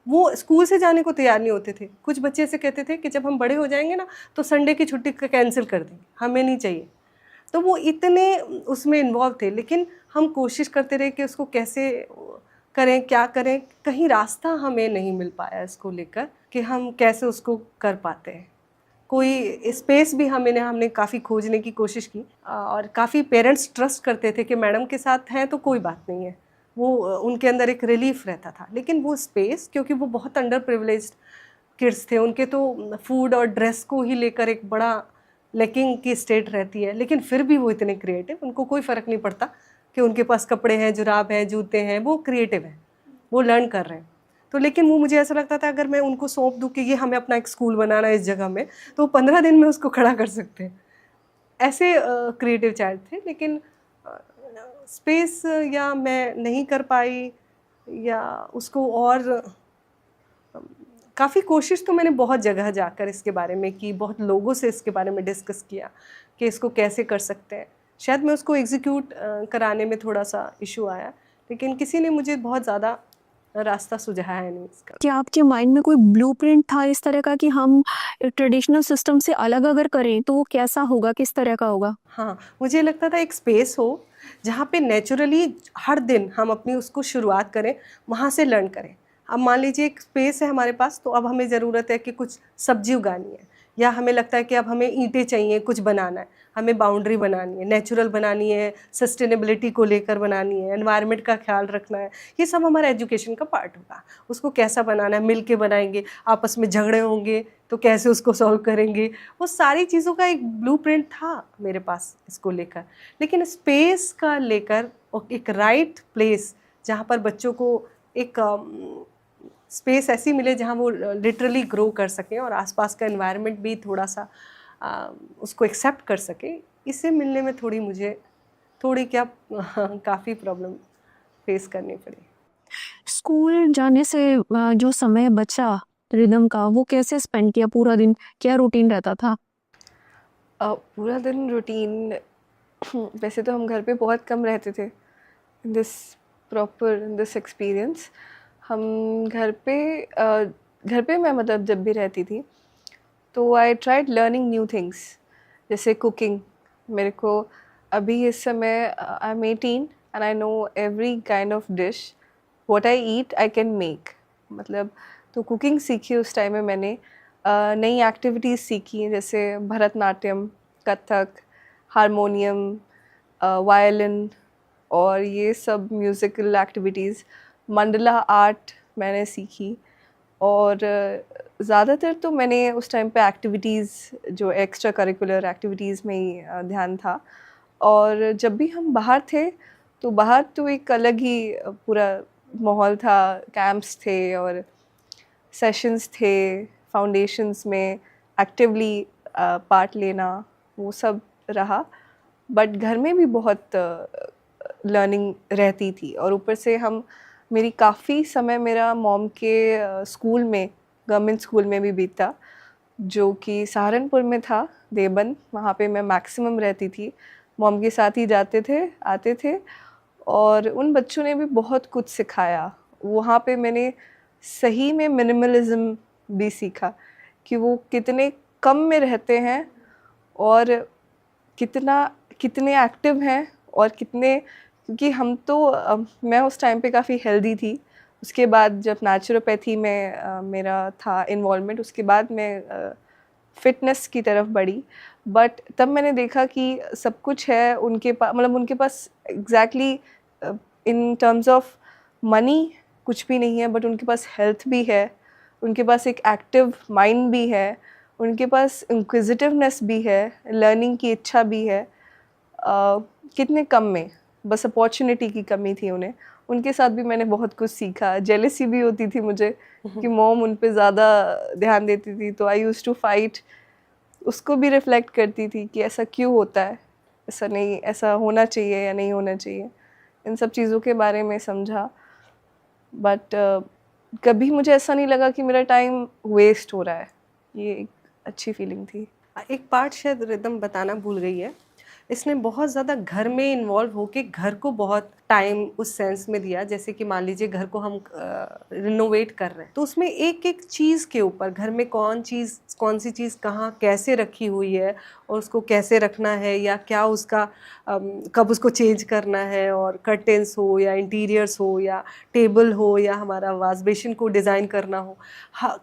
वो स्कूल से जाने को तैयार नहीं होते थे। कुछ बच्चे ऐसे कहते थे कि जब हम बड़े हो जाएँगे ना, तो संडे की छुट्टी कैंसल कर देंगे, हमें नहीं चाहिए। तो वो इतने उसमें इन्वॉल्व थे, लेकिन हम कोशिश करते रहे कि उसको कैसे करें, क्या करें, कहीं रास्ता हमें नहीं मिल पाया इसको लेकर कि हम कैसे उसको कर पाते हैं। कोई स्पेस भी हमने काफ़ी खोजने की कोशिश की, और काफ़ी पेरेंट्स ट्रस्ट करते थे कि मैडम के साथ हैं तो कोई बात नहीं है, वो उनके अंदर एक रिलीफ रहता था। लेकिन वो स्पेस, क्योंकि वो बहुत अंडर प्रिविलेज्ड किड्स थे, उनके तो फूड और ड्रेस को ही लेकर एक बड़ा लैकिंग की स्टेट रहती है, लेकिन फिर भी वो इतने क्रिएटिव, उनको कोई फ़र्क नहीं पड़ता कि उनके पास कपड़े हैं, जुराब हैं, जूते हैं, वो क्रिएटिव हैं, वो लर्न कर रहे हैं। तो लेकिन वो मुझे ऐसा लगता था अगर मैं उनको सौंप दूँ कि ये हमें अपना एक स्कूल बनाना है इस जगह में, तो 15 दिन में उसको खड़ा कर सकते हैं। ऐसे क्रिएटिव चाइल्ड थे, लेकिन स्पेस या मैं नहीं कर पाई, या उसको और काफ़ी कोशिश तो मैंने बहुत जगह जाकर इसके बारे में की, बहुत लोगों से इसके बारे में डिस्कस किया कि इसको कैसे कर सकते हैं। शायद मैं उसको एग्जीक्यूट कराने में थोड़ा सा इशू आया, लेकिन किसी ने मुझे बहुत ज़्यादा रास्ता सुझाया नहीं इसका। क्या आपके माइंड में कोई ब्लूप्रिंट था इस तरह का कि हम ट्रेडिशनल सिस्टम से अलग अगर करें तो वो कैसा होगा, किस तरह का होगा? हाँ, मुझे लगता था एक स्पेस हो जहाँ पे नेचुरली हर दिन हम अपनी उसको शुरुआत करें, वहाँ से लर्न करें। अब मान लीजिए एक स्पेस है हमारे पास, तो अब हमें ज़रूरत है कि कुछ सब्जी उगानी है, या हमें लगता है कि अब हमें ईंटें चाहिए, कुछ बनाना है, हमें बाउंड्री बनानी है, नेचुरल बनानी है, सस्टेनेबिलिटी को लेकर बनानी है, एनवायरनमेंट का ख्याल रखना है। ये सब हमारा एजुकेशन का पार्ट होगा। उसको कैसा बनाना है, मिल के बनाएंगे, आपस में झगड़े होंगे तो कैसे उसको सॉल्व करेंगे, वो सारी चीज़ों का एक ब्लूप्रिंट था मेरे पास इसको लेकर। लेकिन स्पेस का लेकर एक राइट प्लेस जहाँ पर बच्चों को एक स्पेस ऐसी मिले जहाँ वो लिटरली ग्रो कर सकें, और आसपास का एनवायरनमेंट भी थोड़ा सा उसको एक्सेप्ट कर सके, इससे मिलने में थोड़ी क्या काफ़ी प्रॉब्लम फेस करनी पड़ी। स्कूल जाने से जो समय बचा रिदम का, वो कैसे स्पेंड किया पूरा दिन? क्या रूटीन रहता था? पूरा दिन रूटीन वैसे तो हम घर पे बहुत कम रहते थे इन दिस एक्सपीरियंस। हम घर पे मैं मतलब जब भी रहती थी तो I tried learning new things, जैसे कुकिंग। मेरे को अभी इस समय I am 18 and I know every kind of dish what I eat I can make. मतलब तो कुकिंग सीखी उस टाइम में मैंने। नई एक्टिविटीज़ सीखी जैसे भरतनाट्यम, कथक, हारमोनियम, वायलिन और ये सब म्यूज़िकल एक्टिविटीज़। मंडला आर्ट मैंने सीखी, और ज़्यादातर तो मैंने उस टाइम पे एक्टिविटीज़ जो एक्स्ट्रा करिकुलर एक्टिविटीज़ में ही ध्यान था। और जब भी हम बाहर थे तो बाहर तो एक अलग ही पूरा माहौल था। कैंप्स थे और सेशंस थे, फाउंडेशंस में एक्टिवली पार्ट लेना, वो सब रहा। बट घर में भी बहुत लर्निंग रहती थी, और ऊपर से मेरी काफ़ी समय मेरा मॉम के स्कूल में, गवर्नमेंट स्कूल में भी बीता, जो कि सहारनपुर में था, देवबंद। वहाँ पे मैं मैक्सिमम रहती थी, मॉम के साथ ही जाते थे आते थे, और उन बच्चों ने भी बहुत कुछ सिखाया। वहाँ पे मैंने सही में मिनिमलिज्म भी सीखा कि वो कितने कम में रहते हैं और कितने एक्टिव हैं, और क्योंकि हम तो मैं उस टाइम पे काफ़ी हेल्दी थी। उसके बाद जब नेचुरोपैथी में मेरा था इन्वॉल्वमेंट, उसके बाद मैं फ़िटनेस की तरफ बढ़ी। बट तब मैंने देखा कि सब कुछ है उनके पास, मतलब उनके पास exactly in terms of money कुछ भी नहीं है, बट उनके पास हेल्थ भी है, उनके पास एक एक्टिव माइंड भी है, उनके पास इंक्विजिटिवनेस भी है, लर्निंग की इच्छा भी है। कितने कम में, बस अपॉर्चुनिटी की कमी थी उन्हें। उनके साथ भी मैंने बहुत कुछ सीखा। जेलसी भी होती थी मुझे कि मॉम उन पे ज़्यादा ध्यान देती थी, तो आई यूज्ड टू फाइट उसको भी रिफ्लेक्ट करती थी कि ऐसा क्यों होता है, ऐसा नहीं, ऐसा होना चाहिए या नहीं होना चाहिए, इन सब चीज़ों के बारे में समझा। बट कभी मुझे ऐसा नहीं लगा कि मेरा टाइम वेस्ट हो रहा है। ये एक अच्छी फीलिंग थी। एक पार्ट शायद रिदम बताना भूल गई है, इसने बहुत ज़्यादा घर में इन्वॉल्व होके घर को बहुत टाइम उस सेंस में दिया। जैसे कि मान लीजिए घर को हम रिनोवेट कर रहे हैं, तो उसमें एक एक चीज़ के ऊपर, घर में कौन सी चीज़ कहाँ कैसे रखी हुई है और उसको कैसे रखना है, या क्या उसका कब उसको चेंज करना है, और कर्टेंस हो या इंटीरियर्स हो या टेबल हो या हमारा वाश बेसिन को डिज़ाइन करना हो,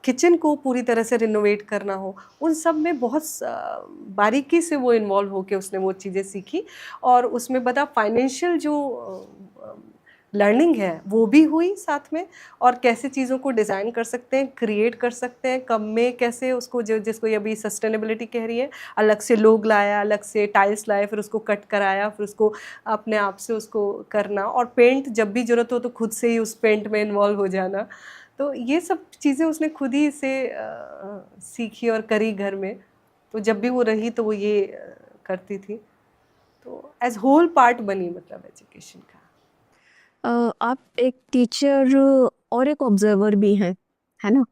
किचन को पूरी तरह से रिनोवेट करना हो, उन सब में बहुत बारीकी से वो इन्वॉल्व होके उसने वो चीज़ें सीखी। और उसमें बता फाइनेंशियल जो लर्निंग है वो भी हुई साथ में, और कैसे चीज़ों को डिज़ाइन कर सकते हैं, क्रिएट कर सकते हैं, कम में कैसे उसको, जो जिसको ये अभी सस्टेनेबिलिटी कह रही है, अलग से लोग लाया, अलग से टाइल्स लाए, फिर उसको कट कराया, फिर उसको अपने आप से उसको करना, और पेंट जब भी ज़रूरत हो तो खुद से ही उस पेंट में इन्वॉल्व हो जाना। तो ये सब चीज़ें उसने खुद ही से सीखी और करी घर में। तो जब भी वो रही तो वो ये करती थी, तो एज होल पार्ट बनी मतलब एजुकेशन का। आप एक टीचर और एक ऑब्जर्वर भी हैं, है ना?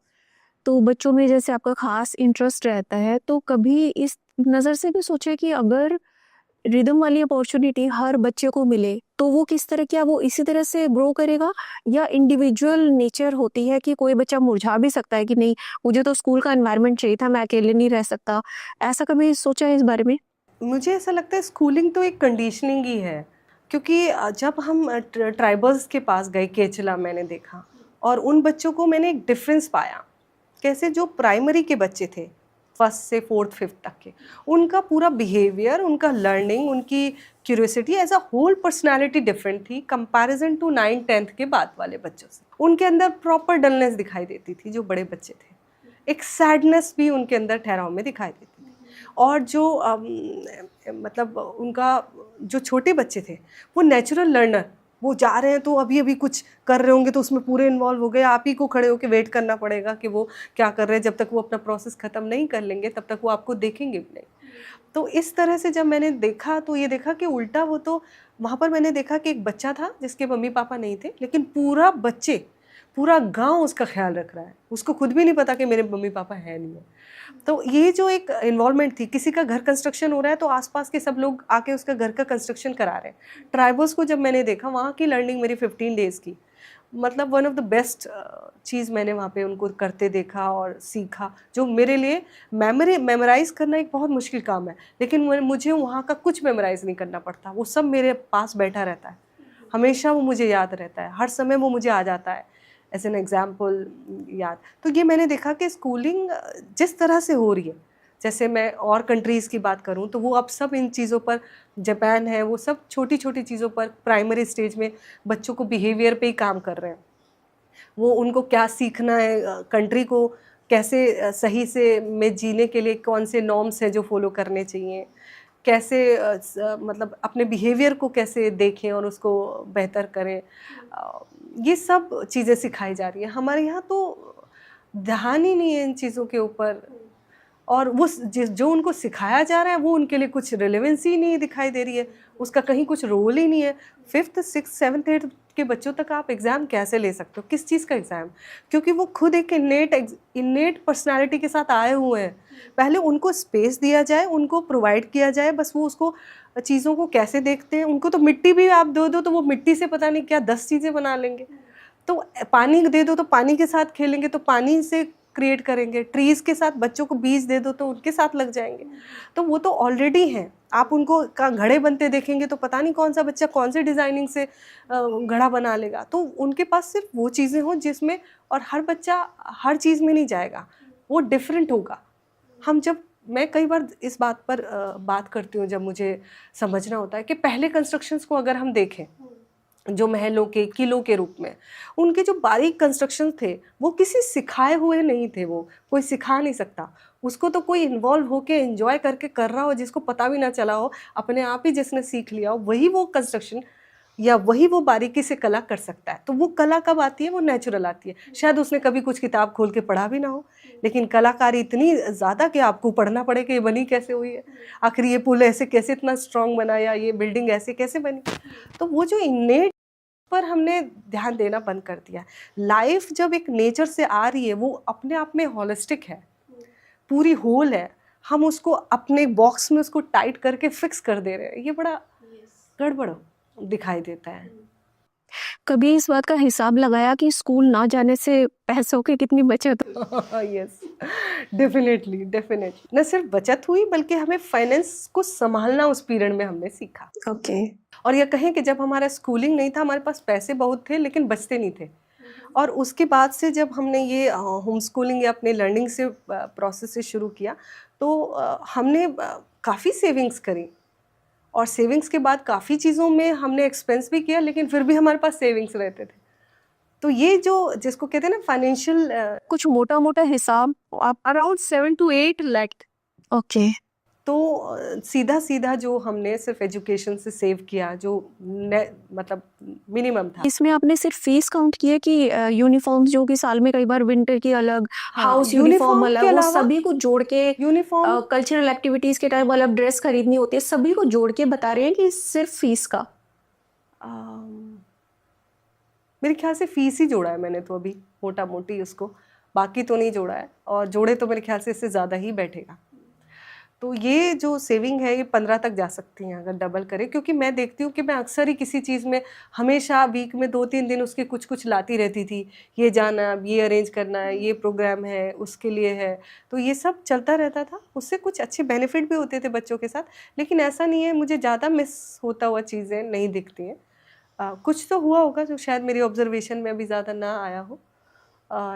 तो बच्चों में जैसे आपका खास इंटरेस्ट रहता है, तो कभी इस नज़र से भी सोचे कि अगर रिदम वाली अपॉर्चुनिटी हर बच्चे को मिले, तो वो किस तरह, क्या वो इसी तरह से ग्रो करेगा, या इंडिविजुअल नेचर होती है कि कोई बच्चा मुरझा भी सकता है कि नहीं, मुझे तो स्कूल का एनवायरनमेंट चाहिए था, मैं अकेले नहीं रह सकता। ऐसा कभी सोचा है इस बारे में? मुझे ऐसा लगता है स्कूलिंग तो एक कंडीशनिंग ही है, क्योंकि जब हम ट्राइबल्स के पास गए केचला, मैंने देखा और उन बच्चों को मैंने एक डिफरेंस पाया। कैसे, जो प्राइमरी के बच्चे थे, फर्स्ट से फोर्थ फिफ्थ तक के, उनका पूरा बिहेवियर, उनका लर्निंग, उनकी curiosity as a whole personality different थी कंपैरिजन टू 9th-10th के बाद वाले बच्चों से। उनके अंदर प्रॉपर डलनेस दिखाई देती थी जो बड़े बच्चे थे, एक सैडनेस भी उनके अंदर ठहराव में दिखाई देती थी। और जो मतलब उनका जो छोटे बच्चे थे वो नेचुरल लर्नर, वो जा रहे हैं तो अभी अभी कुछ कर रहे होंगे तो उसमें पूरे इन्वॉल्व हो गए, आप ही को खड़े होकर वेट करना पड़ेगा कि वो क्या कर रहे हैं, जब तक वो अपना प्रोसेस ख़त्म नहीं कर लेंगे तब तक वो आपको देखेंगे भी नहीं। तो इस तरह से जब मैंने देखा तो ये देखा कि उल्टा, वो तो वहाँ पर मैंने देखा कि एक बच्चा था जिसके मम्मी पापा नहीं थे, लेकिन पूरा गांव उसका ख्याल रख रहा है, उसको खुद भी नहीं पता कि मेरे मम्मी पापा हैं नहीं है। तो ये जो एक इन्वॉल्वमेंट थी, किसी का घर कंस्ट्रक्शन हो रहा है तो आसपास के सब लोग आके उसका घर का कंस्ट्रक्शन करा रहे हैं। ट्राइबल्स को जब मैंने देखा, वहाँ की लर्निंग मेरी 15 डेज़ की, मतलब वन ऑफ द बेस्ट चीज़ मैंने वहाँ पे उनको करते देखा और सीखा, जो मेरे लिए मेमोराइज़ करना एक बहुत मुश्किल काम है, लेकिन मुझे वहाँ का कुछ मेमोराइज़ नहीं करना पड़ता, वो सब मेरे पास बैठा रहता है, हमेशा वो मुझे याद रहता है, हर समय वो मुझे आ जाता है एज एन एग्जाम्पल याद। तो ये मैंने देखा कि स्कूलिंग जिस तरह से हो रही है, जैसे मैं और कंट्रीज़ की बात करूं तो वो अब सब इन चीज़ों पर, जापान है, वो सब छोटी छोटी चीज़ों पर प्राइमरी स्टेज में बच्चों को बिहेवियर पे ही काम कर रहे हैं। वो उनको क्या सीखना है, कंट्री को कैसे सही से में जीने के लिए कौन से नॉर्म्स हैं जो फॉलो करने चाहिए, कैसे मतलब अपने बिहेवियर को कैसे देखें और उसको बेहतर करें, ये सब चीज़ें सिखाई जा रही हैं। हमारे यहाँ तो ध्यान ही नहीं है इन चीज़ों के ऊपर, और वो जो उनको सिखाया जा रहा है वो उनके लिए कुछ रिलेवेंसी ही नहीं दिखाई दे रही है, उसका कहीं कुछ रोल ही नहीं है। 5th 6th 7th 8th के बच्चों तक आप एग्ज़ाम कैसे ले सकते हो, किस चीज़ का एग्ज़ाम, क्योंकि वो खुद एक इनेट पर्सनालिटी के साथ आए हुए हैं। पहले उनको स्पेस दिया जाए, उनको प्रोवाइड किया जाए, बस वो उसको चीज़ों को कैसे देखते हैं। उनको तो मिट्टी भी आप दो तो वो मिट्टी से पता नहीं क्या 10 चीज़ें बना लेंगे। तो पानी दे दो तो पानी के साथ खेलेंगे, तो पानी से क्रिएट करेंगे। ट्रीज़ के साथ बच्चों को बीज दे दो तो उनके साथ लग जाएंगे। तो वो तो ऑलरेडी हैं, आप उनको का घड़े बनते देखेंगे तो पता नहीं कौन सा बच्चा कौन से डिज़ाइनिंग से घड़ा बना लेगा। तो उनके पास सिर्फ वो चीज़ें हों जिसमें, और हर बच्चा हर चीज़ में नहीं जाएगा, वो डिफरेंट होगा। मैं कई बार इस बात पर बात करती हूँ, जब मुझे समझना होता है कि पहले कंस्ट्रक्शंस को अगर हम देखें, जो महलों के, किलों के रूप में, उनके जो बारीक कंस्ट्रक्शन थे वो किसी सिखाए हुए नहीं थे, वो कोई सिखा नहीं सकता उसको, तो कोई इन्वॉल्व होके एंजॉय करके कर रहा हो, जिसको पता भी ना चला हो, अपने आप ही जिसने सीख लिया हो, वही वो कंस्ट्रक्शन या वही वो बारीकी से कला कर सकता है। तो वो कला कब आती है? वो नेचुरल आती है। शायद उसने कभी कुछ किताब खोल के पढ़ा भी ना हो, लेकिन कलाकारी इतनी ज़्यादा कि आपको पढ़ना पड़े कि ये बनी कैसे हुई है, आखिर ये पुल ऐसे कैसे इतना स्ट्रांग बना, या ये बिल्डिंग ऐसे कैसे बनी। तो वो जो इन्नेट पर हमने ध्यान देना बंद कर दिया। लाइफ जब एक नेचर से आ रही है, वो अपने आप में होलिस्टिक है, पूरी होल है। हम उसको अपने बॉक्स में उसको टाइट करके फिक्स कर दे रहे हैं, ये बड़ा गड़बड़ दिखाई देता है। कभी इस बात का हिसाब लगाया कि स्कूल ना जाने से पैसों की कितनी बचत हो? Yes, definitely definitely. न सिर्फ बचत हुई, बल्कि हमें फाइनेंस को संभालना उस पीरियड में हमने सीखा। ओके। और ये कहें कि जब हमारा स्कूलिंग नहीं था, हमारे पास पैसे बहुत थे लेकिन बचते नहीं थे। और उसके बाद से जब हमने ये होम स्कूलिंग या अपने लर्निंग से प्रोसेस से शुरू किया, तो हमने काफ़ी सेविंग्स करी, और सेविंग्स के बाद काफ़ी चीज़ों में हमने एक्सपेंस भी किया, लेकिन फिर भी हमारे पास सेविंग्स रहते थे। तो ये जो जिसको कहते हैं ना फाइनेंशियल, कुछ मोटा मोटा हिसाब आप अराउंड 7 to 8 लाख। ओके। तो सीधा सीधा जो हमने सिर्फ एजुकेशन से सेव किया, जो मतलब मिनिमम था। इसमें आपने सिर्फ फीस काउंट की है कि यूनिफॉर्म्स जो कि साल में कई बार विंटर की अलग, हाँ, हाउस यूनिफॉर्म यूनिफॉर्म के अलग, वो अलावा सभी को जोड़ के यूनिफॉर्म कल्चरल एक्टिविटीज के टाइम अलग ड्रेस खरीदनी होती है, सभी को जोड़ के बता रहे हैं कि सिर्फ फीस का। मेरे ख्याल से फीस ही जोड़ा है मैंने तो अभी, मोटा मोटी उसको, बाकी तो नहीं जोड़ा है, और जोड़े तो मेरे ख्याल से इससे ज़्यादा ही बैठेगा। तो ये जो सेविंग है, ये 15 तक जा सकती हैं अगर डबल करें, क्योंकि मैं देखती हूँ कि मैं अक्सर ही किसी चीज़ में हमेशा वीक में 2-3 दिन उसके कुछ कुछ लाती रहती थी। ये जाना, ये अरेंज करना है, ये प्रोग्राम है, उसके लिए है। तो ये सब चलता रहता था, उससे कुछ अच्छे बेनिफिट भी होते थे बच्चों के साथ, लेकिन ऐसा नहीं है मुझे ज़्यादा मिस होता हुआ चीज़ें नहीं दिखती हैं। कुछ तो हुआ होगा जो शायद मेरी ऑब्जर्वेशन में अभी ज़्यादा ना आया हो,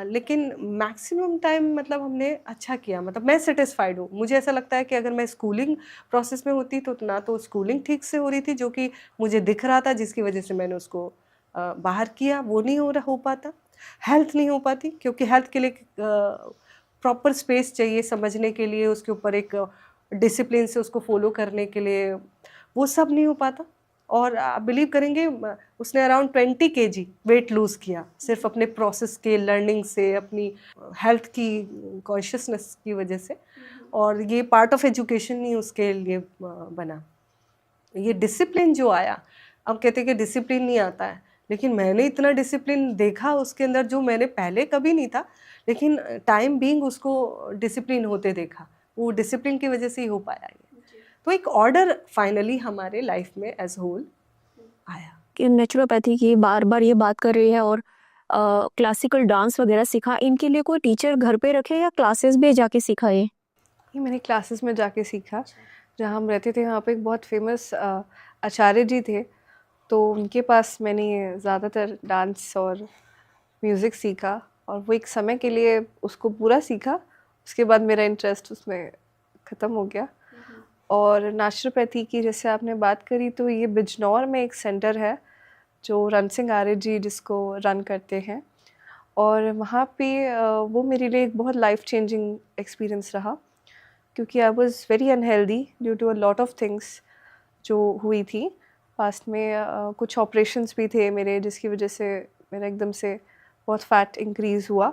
लेकिन मैक्सिमम टाइम मतलब हमने अच्छा किया, मतलब मैं सेटिस्फाइड हूँ। मुझे ऐसा लगता है कि अगर मैं स्कूलिंग प्रोसेस में होती तो ना तो स्कूलिंग ठीक से हो रही थी, जो कि मुझे दिख रहा था, जिसकी वजह से मैंने उसको बाहर किया, वो नहीं हो पाता। हेल्थ नहीं हो पाती, क्योंकि हेल्थ के लिए प्रॉपर स्पेस चाहिए समझने के लिए, उसके ऊपर एक डिसिप्लिन से उसको फॉलो करने के लिए, वो सब नहीं हो पाता। और आप बिलीव करेंगे, उसने अराउंड 20 kg वेट लूज़ किया, सिर्फ अपने प्रोसेस के लर्निंग से, अपनी हेल्थ की कॉन्शियसनेस की वजह से। और ये पार्ट ऑफ एजुकेशन नहीं उसके लिए बना। ये डिसिप्लिन जो आया, अब कहते हैं कि डिसिप्लिन नहीं आता है, लेकिन मैंने इतना डिसिप्लिन देखा उसके अंदर जो मैंने पहले कभी नहीं था, लेकिन टाइम बीइंग उसको डिसिप्लिन होते देखा। वो डिसिप्लिन की वजह से ही हो पाया ये। तो एक ऑर्डर फाइनली हमारे लाइफ में एज होल आया। कि नेचुरोपैथी की बार बार ये बात कर रही है, और क्लासिकल डांस वगैरह सिखा, इनके लिए कोई टीचर घर पे रखे या क्लासेस भी जाके सिखा ये? ये मैंने क्लासेस में जाके सीखा। जहाँ हम रहते थे वहाँ पे एक बहुत फेमस आचार्य जी थे, तो उनके पास मैंने ज़्यादातर डांस और म्यूज़िक सीखा, और वो एक समय के लिए उसको पूरा सीखा। उसके बाद मेरा इंटरेस्ट उसमें ख़त्म हो गया। और नेचुरोपैथी की जैसे आपने बात करी, तो ये बिजनौर में एक सेंटर है जो रण सिंह आर्य जी जिसको रन करते हैं, और वहाँ पे वो मेरे लिए एक बहुत लाइफ चेंजिंग एक्सपीरियंस रहा, क्योंकि I was very unhealthy due to a lot of things जो हुई थी पास्ट में। कुछ ऑपरेशंस भी थे मेरे, जिसकी वजह से मेरा एकदम से बहुत फैट इंक्रीज़ हुआ।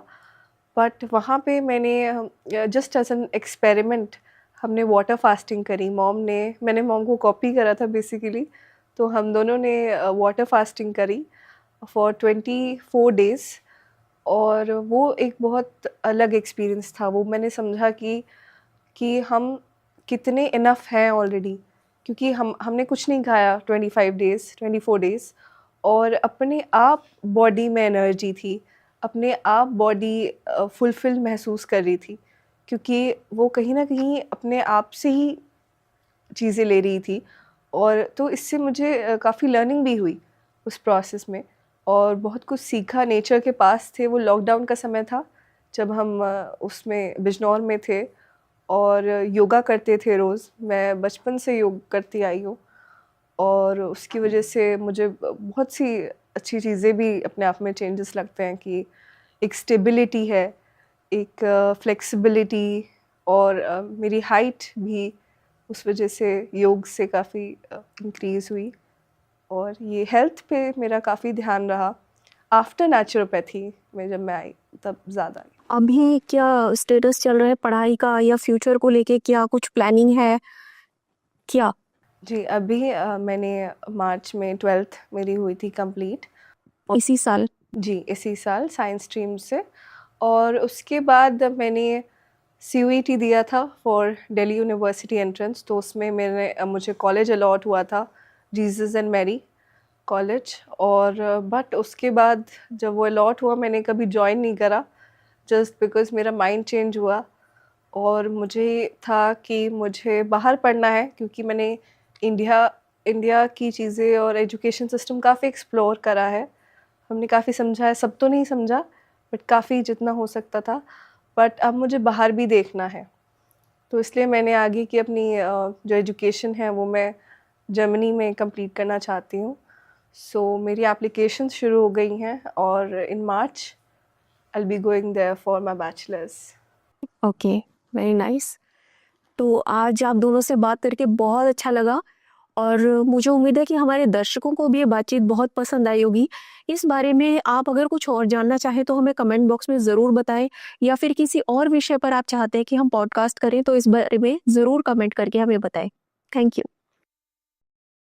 बट वहाँ पे मैंने जस्ट एज एन एक्सपेरिमेंट हमने वाटर फास्टिंग करी। मैंने मॉम को कॉपी करा था बेसिकली, तो हम दोनों ने वाटर फास्टिंग करी फॉर 24 डेज़, और वो एक बहुत अलग एक्सपीरियंस था। वो मैंने समझा कि हम कितने इनफ हैं ऑलरेडी, क्योंकि हमने कुछ नहीं खाया 24 डेज़, और अपने आप बॉडी में एनर्जी थी, अपने आप बॉडी फुलफिल महसूस कर रही थी, क्योंकि वो कहीं ना कहीं अपने आप से ही चीज़ें ले रही थी। और तो इससे मुझे काफ़ी लर्निंग भी हुई उस प्रोसेस में, और बहुत कुछ सीखा। नेचर के पास थे। वो लॉकडाउन का समय था जब हम उसमें बिजनौर में थे, और योगा करते थे रोज़। मैं बचपन से योग करती आई हूँ, और उसकी वजह से मुझे बहुत सी अच्छी चीज़ें भी अपने आप में चेंजेस लगते हैं, कि एक स्टेबिलिटी है, एक फ्लेक्सिबिलिटी, और मेरी हाइट भी उस वजह से योग से काफ़ी इंक्रीज़ हुई। और ये हेल्थ पे मेरा काफ़ी ध्यान रहा आफ्टर नेचुरोपैथी में, जब मैं आई तब ज़्यादा। अभी क्या स्टेटस चल रहा है पढ़ाई का, या फ्यूचर को लेके क्या कुछ प्लानिंग है क्या? जी, अभी मैंने मार्च में 12th मेरी हुई थी कंप्लीट। इसी साल? जी, इसी साल साइंस स्ट्रीम से। और उसके बाद मैंने CUET दिया था फॉर दिल्ली यूनिवर्सिटी एंट्रेंस, तो उसमें मुझे कॉलेज अलॉट हुआ था, जीसस एंड मैरी कॉलेज। और बट उसके बाद जब वो अलॉट हुआ मैंने कभी जॉइन नहीं करा, जस्ट बिकॉज़ मेरा माइंड चेंज हुआ और मुझे था कि मुझे बाहर पढ़ना है, क्योंकि मैंने इंडिया की चीज़ें और एजुकेशन सिस्टम काफ़ी एक्सप्लोर करा है, हमने काफ़ी समझा है, सब तो नहीं समझा बट काफ़ी जितना हो सकता था। बट अब मुझे बाहर भी देखना है, तो इसलिए मैंने आगे की अपनी जो एजुकेशन है वो मैं जर्मनी में कंप्लीट करना चाहती हूँ। सो मेरी एप्लीकेशन शुरू हो गई हैं और in March I will be going there for my bachelors. Okay, very nice. तो आज आप दोनों से बात करके बहुत अच्छा लगा, और मुझे उम्मीद है कि हमारे दर्शकों को भी ये बातचीत बहुत पसंद आई होगी। इस बारे में आप अगर कुछ और जानना चाहें तो हमें कमेंट बॉक्स में ज़रूर बताएं, या फिर किसी और विषय पर आप चाहते हैं कि हम पॉडकास्ट करें तो इस बारे में ज़रूर कमेंट करके हमें बताएं। Thank you.